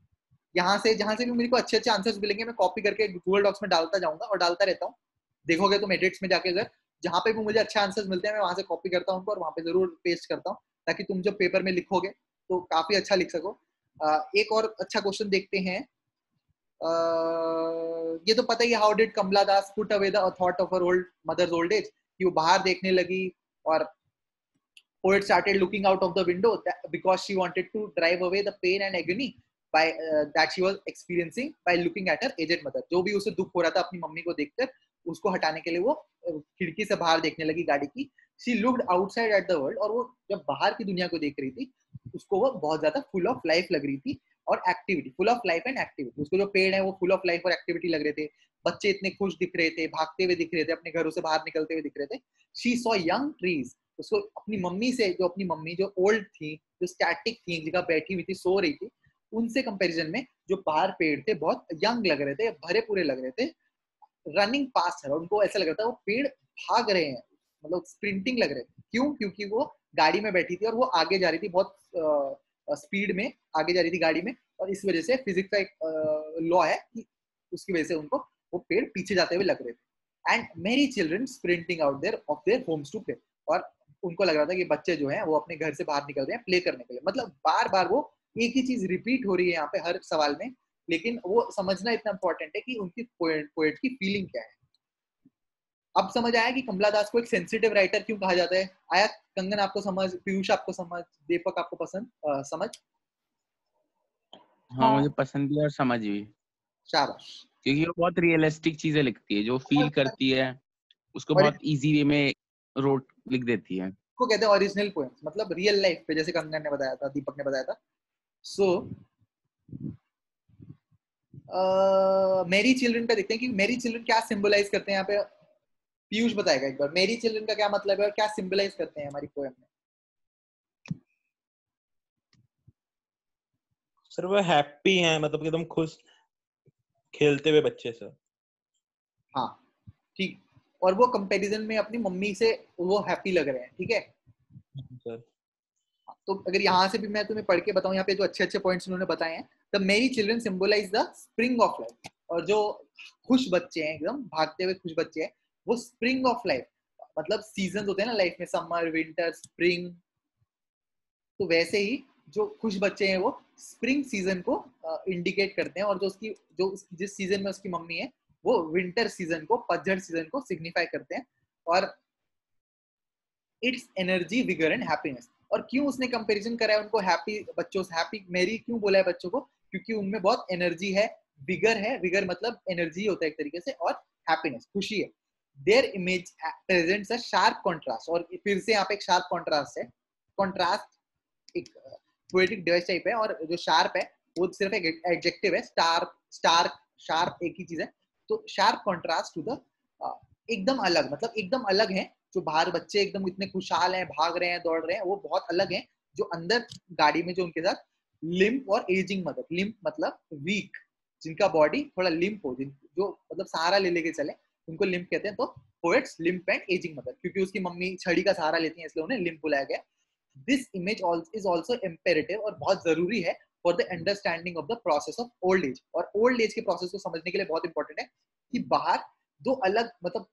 यहाँ से जहां से भी मेरे को अच्छे अच्छे आंसर्स मिलेंगे मैं कॉपी करके गूगल डॉक्स में डालता जाऊंगा और डालता रहता हूँ। देखोगे तुम एडिट्स में जाके, अगर जहाँ पे भी मुझे अच्छे आंसर्स मिलते हैं मैं वहां से कॉपी करता हूँ उनको और वहां पे जरूर पेस्ट करता हूँ, ताकि तुम जब पेपर में लिखोगे तो काफी अच्छा लिख सको। एक और अच्छा क्वेश्चन देखते हैं। ये तो पता ही, how did Kamala Das put away the thought of her old mother's old age, कि वो बाहर देखने लगी और poet started looking out of the window because she wanted to drive away the pain and agony by that she was experiencing by looking at her aged mother। जो भी उसे दुख हो रहा था अपनी मम्मी को देखकर, उसको हटाने के लिए वो खिड़की से बाहर देखने लगी गाड़ी की। she looked outside at the world, और वो जब बाहर की दुनिया को देख रही थी उसको वो बहुत ज्यादा फुल ऑफ लाइफ लग रही थी और activity, full of life and activity. उसको जो पेड़ है वो फुल ऑफ लाइफ और एक्टिविटी लग रहे थे, बच्चे इतने खुश दिख रहे थे, भागते हुए दिख रहे थे, अपने घरों से बाहर निकलते हुए दिख रहे थे। she saw young trees, उसको अपनी मम्मी से, जो अपनी मम्मी जो ओल्ड थी, जो स्टैटिक थी, एक जगह बैठी हुई थी, सो रही थी, उनसे कंपैरिजन में जो बाहर पेड़ थे बहुत यंग लग रहे थे, भरे पूरे लग रहे थे। रनिंग पास है, उनको ऐसा लग रहा था वो पेड़ भाग रहे हैं, मतलब स्प्रिंटिंग लग रहे थे। क्यों? क्योंकि वो गाड़ी में बैठी थी और वो आगे जा रही थी, बहुत स्पीड में आगे जा रही थी गाड़ी में, और इस वजह से फिजिक्स का एक लॉ है कि उसकी वजह से उनको वो पेड़ पीछे जाते हुए लग रहे थे। And merry children sprinting out there of their homes to play, और उनको लग रहा था कि बच्चे जो हैं वो अपने घर से बाहर निकल रहे हैं प्ले करने के लिए। मतलब बार बार वो एक ही चीज रिपीट हो रही है यहाँ पे हर सवाल में, लेकिन वो समझना इतना इंपॉर्टेंट है कि उनकी पोएट की फीलिंग क्या है। अब समझ आया कि कमला दास को एक सेंसिटिव राइटर क्यों कहा जाता है? आया कंगन आपको समझ, पीयूष आपको समझ, दीपक आपको पसंद समझ? हाँ, मुझे पसंद भी और समझ भी, शाबाश। क्योंकि वो बहुत रियलिस्टिक चीजें लिखती है, जो फील करती है उसको और बहुत इजी वे में रोट लिख देती है। इसको कहते हैं ओरिजिनल पोएम्स, मतलब रियल लाइफ पे, जैसे कंगन ने बताया था, दीपक ने बताया था। सो मेरी चिल्ड्रन पे देखते हैं कि मेरी चिल्ड्रन क्या सिंबलाइज करते हैं यहाँ पे। पीयूष बताएगा एक बार, मेरी चिल्ड्रन का क्या मतलब है और क्या सिंबलाइज करते हैं हमारी पोएम में। सर वो हैप्पी हैं, मतलब एकदम खुश खेलते हुए बच्चे सर। हाँ ठीक, और वो कंपैरिजन में अपनी मम्मी से वो हैप्पी लग रहे हैं, ठीक है सर। तो अगर यहाँ से भी मैं तुम्हें पढ़ के बताऊं, यहाँ पे जो अच्छे अच्छे पॉइंट्स उन्होंने बताए हैं, the merry children symbolise the spring of life, और जो खुश बच्चे हैं, एकदम भागते हुए खुश बच्चे हैं, वो स्प्रिंग ऑफ लाइफ, मतलब सीजन होते हैं ना लाइफ में, समर, विंटर, स्प्रिंग, तो वैसे ही जो खुश बच्चे हैं वो स्प्रिंग सीजन को इंडिकेट करते हैं, और जो जिस सीजन में उसकी मम्मी है वो विंटर सीजन को, पतझड़ सीजन को सिग्निफाई करते हैं। और it's energy, vigour and happiness. और क्यों उसने कंपैरिजन करा है उनको हैप्पी बच्चों से, हैप्पी मेरी क्यों बोला है बच्चों को? क्योंकि उनमें बहुत एनर्जी है, विगर मतलब एनर्जी होता है एक तरीके से, और हैप्पीनेस खुशी है। There image presents a sharp contrast, और फिर से यहाँ पे एक शार्प कॉन्ट्रास्ट है। कॉन्ट्रास्ट एक पोएटिक डिवाइस टाइप है, और जो शार्प है वो सिर्फ एक एडजेक्टिव है, स्टार्क शार्प एक ही चीज है। तो शार्प कॉन्ट्रास्ट टू द एकदम अलग, मतलब एकदम अलग है। जो बाहर बच्चे एकदम इतने खुशहाल हैं, भाग रहे हैं, दौड़ रहे हैं, वो बहुत अलग हैं जो अंदर गाड़ी में जो उनके साथ लिम्प और एजिंग मदर, लिम्प मतलब वीक, जिनका बॉडी थोड़ा लिम्प हो, जो मतलब सहारा ले लेके चले, उनको लिम्प कहते हैं। तो poets limp and ageing mother, क्योंकि उसकी मम्मी छड़ी का सहारा लेती है इसलिए उन्हें लिम्प बुलाया गया। This image is also imperative, और बहुत जरूरी है for the understanding of the process of old age, और ओल्ड एज के प्रोसेस को समझने के लिए बहुत इंपॉर्टेंट है कि बाहर दो अलग, मतलब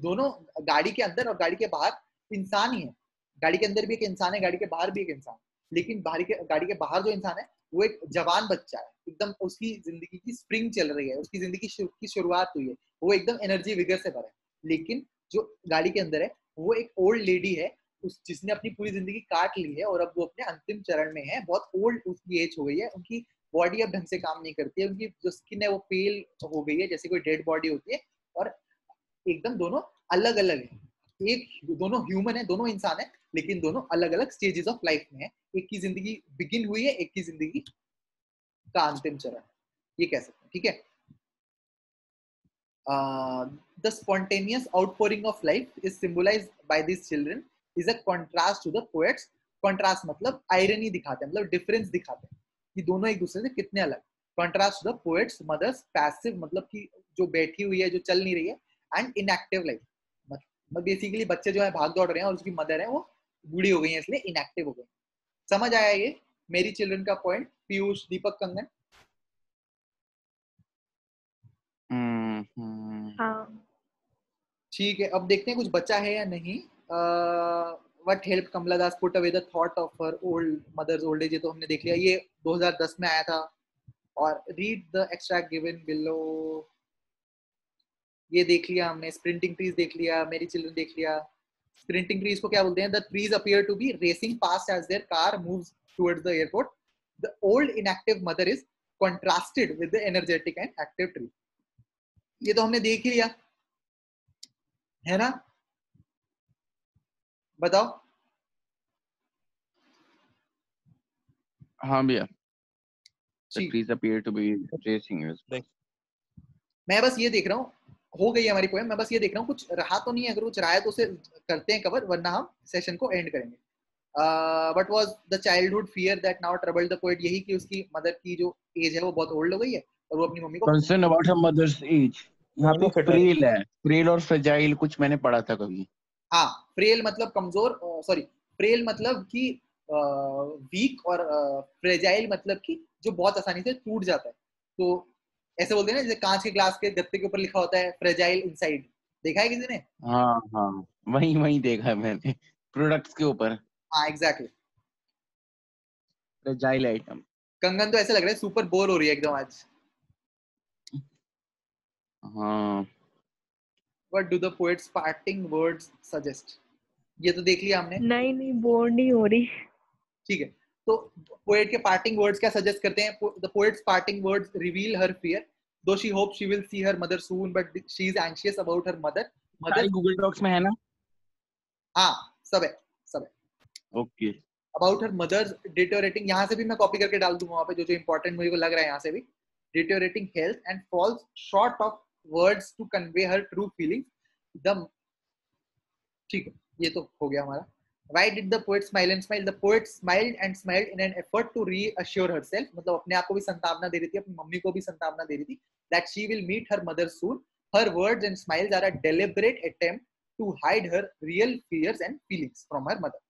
दोनों, गाड़ी के अंदर और गाड़ी के बाहर इंसान ही है। गाड़ी के अंदर भी एक इंसान है, गाड़ी के बाहर भी एक इंसान, लेकिन गाड़ी के बाहर जो इंसान है वो एक जवान बच्चा है, एकदम उसकी जिंदगी की स्प्रिंग चल रही है, उसकी जिंदगी की शुरुआत हुई है, वो एकदम एनर्जी विगर से भरा है। लेकिन जो गाड़ी के अंदर है वो एक ओल्ड लेडी है, जिसने अपनी पूरी जिंदगी काट ली है और अब वो अपने अंतिम चरण में है, बहुत ओल्ड उसकी एज हो गई है, उनकी बॉडी अब ढंग से काम नहीं करती है, उनकी जो स्किन है वो पेल हो गई है जैसे कोई डेड बॉडी होती है, और एकदम दोनों अलग अलग है। दोनों ह्यूमन है, दोनों इंसान है, लेकिन दोनों अलग अलग स्टेजेस ऑफ लाइफ में है। एक की जिंदगी बिगिन हुई है, एक की जिंदगी का अंतिम चरण, ये कह सकते हैं, ठीक है। The spontaneous outpouring of life is symbolized by these children is a contrast to the poets। contrast मतलब irony दिखाते हैं, मतलब difference दिखाते हैं कि दोनों एक दूसरे से कितने अलग। contrast to the poets mothers passive, मतलब कि जो बैठी हुई है, जो चल नहीं रही है, and inactive life, मतलब बेसिकली बच्चे जो है भाग दौड़ रहे हैं और उसकी मदर है वो बूढ़ी हो गई है इसलिए इनएक्टिव हो गई। समझ आया ये मेरी चिल्ड्रन का पॉइंट? पीयूष, दीपक, कंगन? हाँ ठीक है, अब देखते हैं कुछ बचा है या नहीं। What help Kamala Das put away the thought of her old mother's old age, ये तो हमने देख लिया, ये 2010 में आया था। और read the extract given below, ये देख लिया हमने। स्प्रिंटिंग ट्रीज देख लिया, मेरी चिल्ड्रन देख लिया। स्प्रिंटिंग ट्रीज को क्या बोलते हैं? The trees appear to be racing past as their car moves towards the airport. The old inactive mother is contrasted with the energetic and active tree. ये तो हमने देख ही लिया है ना, बताओ। हाँ भैया, the ठीक, trees appear to be racing us. मैं बस ये देख रहा हूँ, हो गई हमारी पोएम। मैं बस ये देख रहा हूँ कुछ रहा तो नहीं है, अगर कुछ रहा है तो उसे करते हैं कवर, वरना हम सेशन को एंड करेंगे। What was the childhood fear that now troubled the poet? यही कि उसकी मदर की जो एज है वो बहुत ओल्ड हो गई है और वो अपनी मम्मी को Concern about her mother's age. यहाँ पे नहीं फिट फ्रेल है, फ्रेल और फ्रेजाइल कुछ मैंने पढ़ा था कभी। हाँ, फ्रेल मतलब कमजोर, सॉरी फ्रेल मतलब कि वीक, और फ्रेजाइल मतलब कि जो बहुत आसानी से टूट जाता है। तो ऐसे बोलते हैं ना, जैसे कांच के ग्लास के गत्ते के ऊपर लिखा होता है फ्रेजाइल इनसाइड, देखा है किसी ने? हाँ हाँ, वही वही देखा है मैंने, प्रोडक्ट्स के ऊपर हाँ एग्जैक्टली। Fragile item. कंगन तो ऐसे लग रहा है सुपर बोर हो रही है एकदम आज। हाँ, What do the poet's parting words suggest? ये तो देख लिया हमने। नहीं नहीं, बोर नहीं हो रही। ठीक है, तो पोएट के पार्टिंग वर्ड्स क्या सजेस्ट करते हैं? The poet's parting words reveal her fear, though she hope she will see her mother soon but she is anxious about her mother. सारी गूगल डॉक्स में है ना? हाँ सब है, सब है। Okay. About her mother's deteriorating, यहाँ से भी मैं कॉपी करके डाल दूंगा वहां पे, जो जो इंपॉर्टेंट मुझे को लग रहा है यहाँ से भी। Deteriorating health and falls short of words to convey her true feeling the, ठीक है, ये तो हो गया हमारा। Why did the poet smile and smile? The poet smiled and smiled in an effort to reassure herself, मतलब अपने आप को भी संतावना दे रही थी, अपनी मम्मी को भी संतावना दे रही थी, that she will meet her mother soon. Her words and smiles are a deliberate attempt to hide her real fears and feelings from her mother.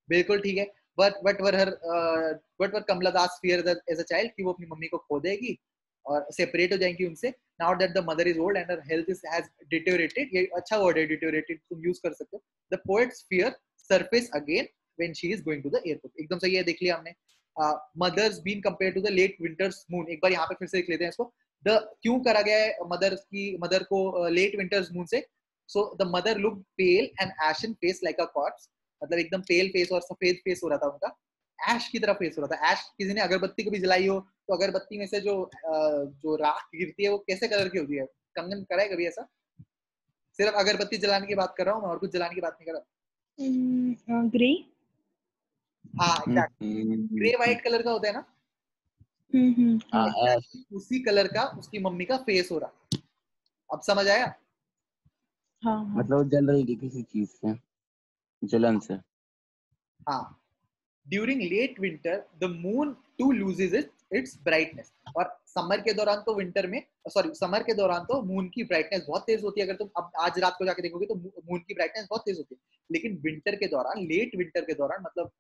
बिल्कुल ठीक है। what were Kamala Das fears as a child? कि वो अपनी mummy को खो देगी और सेपरेट हो जाएंगी उनसे। Now that the mother is old and her health has deteriorated, ये अच्छा वर्ड है deteriorated, तुम यूज कर सकते हो। The poet's fear surface again when she is going to the airport. एकदम सही है, देख लिया हमने। Mothers being compared to the late winter's moon, एक बार यहाँ पे फिर से देख लेते हैं इसको। The क्यों करा गया है मदर को late winter's moon से? So the mother looked pale and ashen face like a corpse, मतलब एकदम पेल फेस और सफेद फेस हो रहा था उनका, ऐश की तरह फेस हो रहा था। ऐश, किसी ने अगरबत्ती कभी जलाई हो तो अगरबत्ती में से जो राख गिरती है वो कैसे कलर की होती है? कंगन करा है कभी ऐसा? सिर्फ अगरबत्ती जलाने की बात कर रहा हूँ मैं, और कुछ जलाने की बात नहीं कर रहा। ग्रे। हाँ एग्जैक्टली, ग्रे व्हाइट कलर का होता है ना, उसी कलर का उसकी मम्मी का फेस हो रहा। अब समझ आया? हाँ हाँ। मतलब जल रही थी किसी चीज से, जलन से। हाँ, during late winter the moon too loses its brightness. और समर के दौरान तो समर के दौरान तो मून की ब्राइटनेस बहुत तेज होती है। अगर तुम अब आज रात को जाके देखोगे तो मून की ब्राइटनेस बहुत तेज होती है। लेकिन विंटर के दौरान, लेट विंटर के दौरान, मतलब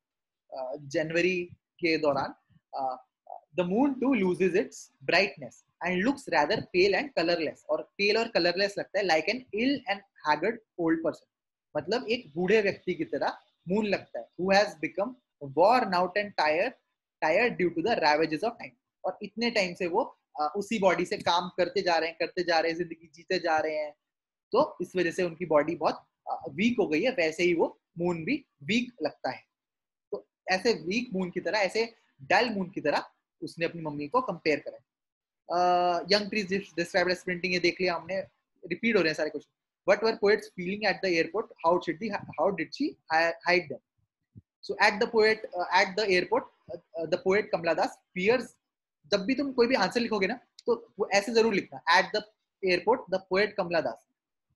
जनवरी के दौरान, the moon too loses its brightness and looks rather pale and colourless, और पेल और कलरलेस लगता है, like an ill and haggard old person, मतलब एक बूढ़े व्यक्ति की तरह मून लगता है, who has become worn out and tired due to the ravages of time। और इतने टाइम से वो उसी बॉडी से काम करते जा रहे हैं, जिंदगी जीते जा रहे हैं, तो इस वजह से उनकी बॉडी बहुत वीक हो गई है। वैसे ही वो मून भी वीक लगता है। तो ऐसे वीक मून की तरह, ऐसे डल मून की तरह उसने अपनी मम्मी को कंपेयर करा। Young trees described as sprinting, ये देख लिया हमने, रिपीट हो रहे हैं सारे question. What were poets feeling at the airport? How did she hide them? So at the airport, the poet Kamala Das fears, जब भी तुम कोई भी आंसर लिखोगे ना तो वो ऐसे जरूर लिखना, at the airport the poet Kamala Das,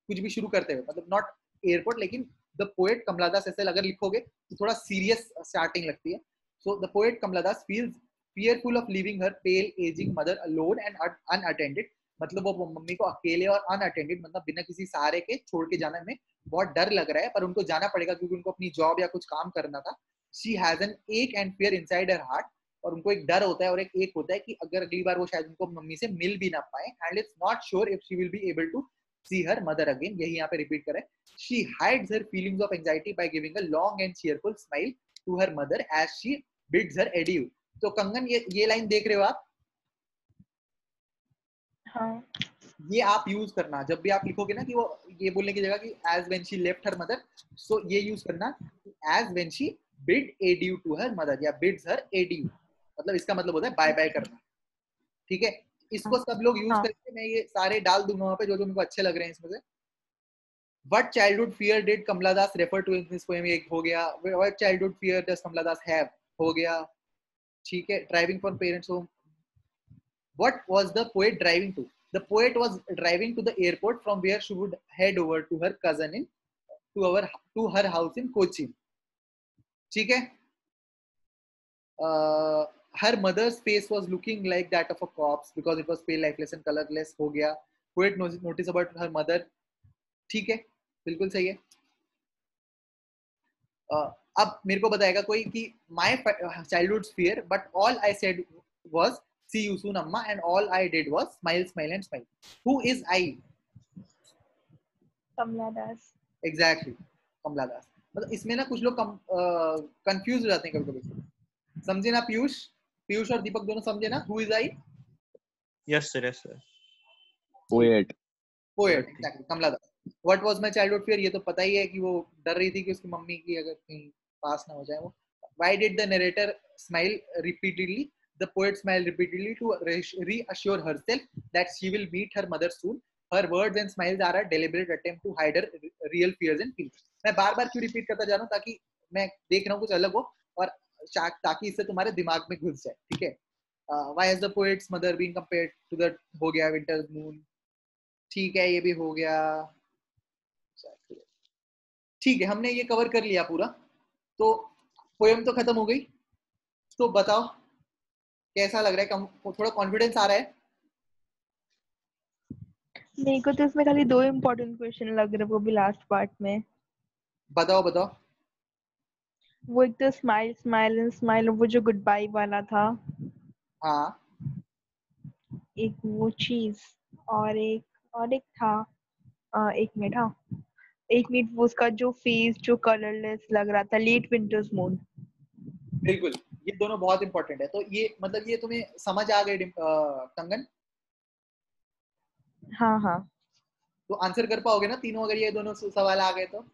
कुछ भी शुरू करते हुए, मतलब नॉट एयरपोर्ट लेकिन the poet Kamala Das ऐसे अगर लिखोगे तो थोड़ा सीरियस स्टार्टिंग लगती है। So the poet Kamala Das feels fearful of leaving her pale aging mother alone and unattended, मतलब वो मम्मी को अकेले और अनअटेंडेड, मतलब बिना किसी सहारे के छोड़ के जाने में बहुत डर लग रहा है, पर उनको जाना पड़ेगा क्योंकि उनको अपनी जॉब या कुछ काम करना था। She has an ache and fear inside her heart, और उनको एक डर होता है और एक होता है कि अगर अगली बार वो शायद उनको मम्मी से मिल भी ना पाए, and it's not sure if she will be able to see her mother again. यही यहाँ पे रिपीट करें, she hides her feelings of anxiety by giving a long and cheerful smile to her mother as she bids her adieu. तो कंगन ये line देख रहे हो आप? हाँ ये आप यूज करना जब भी आप लिखोगे ना कि वो ये बोलने की जगह कि as when she left her mother, so ये यूज करना as when she bid adieu to her mother या बिड्स हर एडियू, मतलब इसका मतलब होता है बाय बाय करना। ठीक है, इसको सब लोग यूज हाँ करके मैं ये सारे डाल दूंगा वहां पे जो जो मेरे को अच्छे लग रहे हैं इसमें से। What childhood fear did Kamala Das refer to in this poem? एक हो गया। What childhood fear does Kamala Das have? हो गया। ठीक है, driving from parents home. What was the poet driving to? The poet was driving to the airport from where she would head over to her cousin in to her house in Cochin. ठीक है, her mother's face was looking like that of a corpse because it was pale, lifeless and colorless. हो गया। Poet notice about her mother. ठीक है, बिल्कुल सही है। अब मेरे को बताएगा कोई कि my childhood fear but all I said was see you soon Amma and all I did was smile smile and smile. Who is I? Kamala Das. Exactly, Kamala Das. मतलब इसमें ना कुछ लोग कंफ्यूज हो जाते हैं कभी कभी। समझे ना पीयूष? पीयूष और दीपक दोनों समझे ना who is I? Yes sir, yes sir. Poet. Poet, exactly, Kamala Das. What was my childhood fear, ये तो पता ही है कि वो डर रही थी कि उसकी मम्मी की अगर कहीं पास ना हो जाए वो। Why did the narrator smile repeatedly? The poet smiled repeatedly to reassure herself that she will meet her mother soon. Her words and smiles are a deliberate attempt to hide her real fears and feelings. मैं बार बार क्यों repeat करता जा रहा हूँ? ताकि मैं देख रहा हूँ कुछ अलग हो और ताकि इससे तुम्हारे दिमाग में घुस जाए। ठीक है, why has the poet's mother been compared to the, हो गया, winter's moon। ठीक है, ये भी हो गया। ठीक है, हमने ये कवर कर लिया पूरा। तो पोएम तो खत्म हो गई। तो बताओ कैसा लग रहा है? थोड़ा कॉन्फिडेंस आ रहा है? मेरे को तो इसमें खाली 2 इम्पोर्टेंट क्वेश्चन लग रहे, वो भी लास्ट पार्ट में। बताओ बताओ। वो एक तो स्माइल स्माइल एंड स्माइल, वो जो गुड बाय वाला था, हाँ, एक वो चीज, और एक था, एक मिनट, हाँ, एक मिनट, वो उसका जो फेस जो कलरलेस लग रहा था, लेट विंटर्स मून। बिल्कुल, ये दोनों बहुत इंपॉर्टेंट है। तो ये मतलब ये तुम्हें समझ आ गए कंगन? हाँ हाँ तो आंसर कर पाओगे ना तीनों अगर ये दोनों सवाल आ गए तो?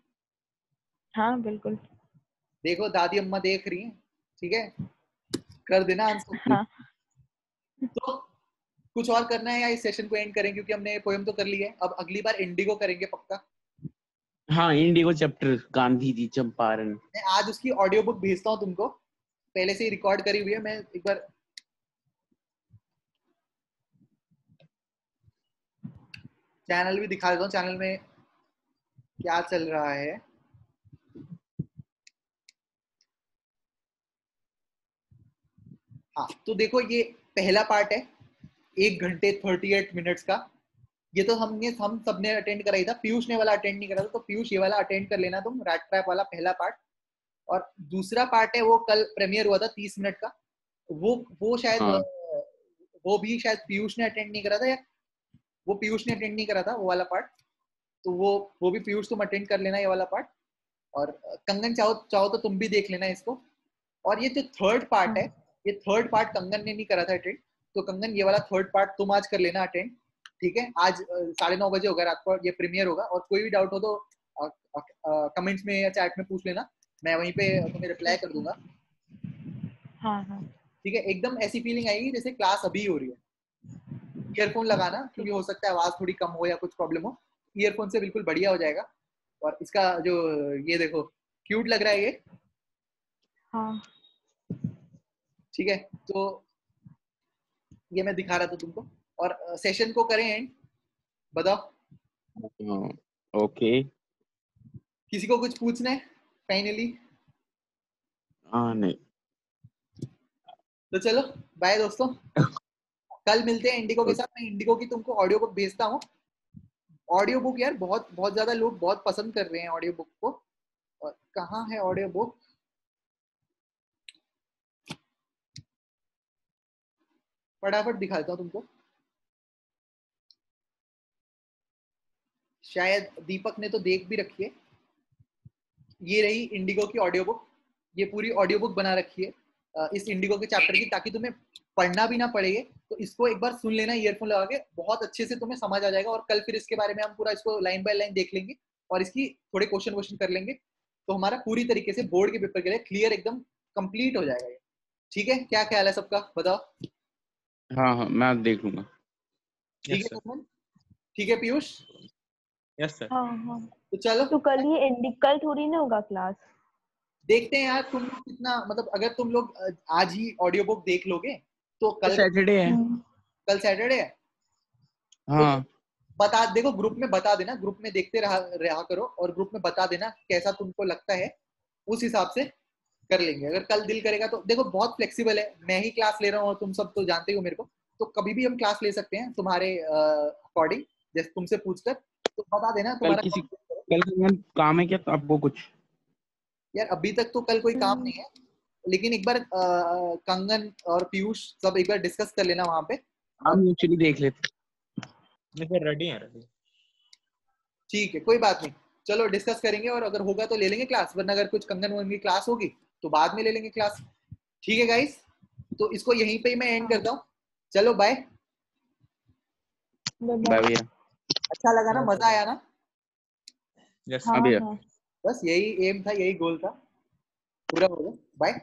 हाँ बिल्कुल। देखो दादी अम्मा देख रही हैं। ठीक है, कर देना आंसर। हाँ तो कुछ और करना है या इस सेशन को एंड करें? क्योंकि हमने पोएम तो कर ली है, अब अगली बार इंडिगो करेंगे पक्का। हाँ, इंडिगो चैप्टर, गांधी जी चंपारण। मैं आज उसकी ऑडियो बुक भेजता हूँ तुमको, पहले से ही रिकॉर्ड करी हुई है। मैं एक बार चैनल भी दिखा देता हूँ, चैनल में क्या चल रहा है। हाँ, तो देखो ये पहला पार्ट है 1 घंटे 38 मिनट्स का। ये तो हम सबने अटेंड करा ही था, पीयूष ने वाला अटेंड नहीं करा था। तो पीयूष ये वाला अटेंड कर लेना तुम, रैट ट्रैप वाला पहला पार्ट। और दूसरा पार्ट है वो कल प्रीमियर हुआ था 30 मिनट का, वो शायद हाँ वो भी शायद पीयूष ने अटेंड नहीं करा था, या वो पीयूष ने अटेंड नहीं करा था वो वाला पार्ट। तो वो भी पीयूष तुम अटेंड कर लेना ये वाला पार्ट। और कंगन चाहो चाहो तो तुम भी देख लेना इसको। और ये जो थर्ड पार्ट है, ये थर्ड पार्ट कंगन ने नहीं करा था अटेंड, तो कंगन ये वाला थर्ड पार्ट तुम आज कर लेना अटेंड। ठीक है, आज 9:30 बजे होगा रात को ये प्रीमियर होगा। और कोई भी डाउट हो तो कमेंट्स में या चैट में पूछ लेना, मैं वहीं पे तुम्हें रिप्लाई कर दूंगा। हाँ हाँ ठीक है, एकदम ऐसी फीलिंग आएगी जैसे क्लास अभी हो रही है। ईयरफोन लगाना, क्योंकि हो सकता है आवाज थोड़ी कम हो या कुछ प्रॉब्लम हो। ईयरफोन से बिल्कुल बढ़िया हो जाएगा। और इसका जो ये देखो क्यूट लग रहा है ये। हाँ। ठीक है, तो ये मैं दिखा रहा था तुमको। और सेशन को करें एंड, बताओ ओके। किसी को कुछ पूछना है फाइनली? हाँ नहीं। तो चलो बाय दोस्तों, कल मिलते हैं इंडिगो के साथ। मैं इंडिगो की तुमको ऑडियो बुक भेजता हूँ। ऑडियो बुक यार बहुत बहुत ज्यादा लोग बहुत पसंद कर रहे हैं ऑडियो बुक को। और कहाँ है ऑडियो बुक? फटाफट दिखा देता हूँ तुमको। शायद दीपक ने तो देख भी रखी है। ये रही इंडिगो की ऑडियो बुक। ये पूरी ऑडियो बुक बना रखी है इस इंडिगो के चैप्टर की, ताकि तुम्हें पढ़ना भी ना पड़े। तो इसको एक बार सुन लेना ईयरफोन लगा के, बहुत अच्छे से तुम्हें समझ आ जाएगा। और कल फिर इसके बारे में हम पूरा इसको लाइन बाय लाइन देख लेंगे और इसकी थोड़े क्वेश्चन कर लेंगे, तो हमारा पूरी तरीके से बोर्ड के पेपर के लिए क्लियर एकदम कंप्लीट हो जाएगा ये। ठीक है, क्या ख्याल है सबका, बताओ। हाँ हाँ मैं देख लूंगा। ठीक है सुमन, ठीक है पीयूष। Yes sir. हाँ हाँ। तो चलो तो कल ये कल थोड़ी ना होगा क्लास। देखते हैं यार तुम लोग कितना, मतलब अगर तुम लोग आज ही ऑडियो बुक देख लोगे तो कल सैटरडे है। कल सैटरडे है। हाँ तो बता, देखो ग्रुप में बता देना, ग्रुप में देखते रहा करो और ग्रुप में बता देना कैसा तुमको लगता है, उस हिसाब से कर लेंगे। अगर कल दिल करेगा तो देखो बहुत फ्लेक्सिबल है, मैं ही क्लास ले रहा हूँ और तुम सब तो जानते हो मेरे को, तो कभी भी हम क्लास ले सकते हैं तुम्हारे अकॉर्डिंग, जैसे तुमसे पूछकर। तो बता देना कल तुम्हारा कल काम है क्या तो आपको कुछ? यार अभी तक तो कल कोई काम नहीं है, लेकिन एक बार कंगन और पीयूष सब एक बार डिस्कस कर लेना वहां पे। हम एक्चुअली देख लेते। नहीं सर रेडी है, रेडी। ठीक है कोई बात नहीं, चलो डिस्कस करेंगे और अगर होगा तो ले लेंगे क्लास, वरना अगर कुछ कंगन वंगन की क्लास होगी तो बाद में ले लेंगे क्लास। ठीक है गाइस, तो इसको यहीं पे ही मैं एंड करता हूँ। चलो बाय बाय भैया। अच्छा लगा ना, मजा आया ना? यस हाँ भैया। बस यही एम था, यही गोल था, पूरा हो गया। बाय।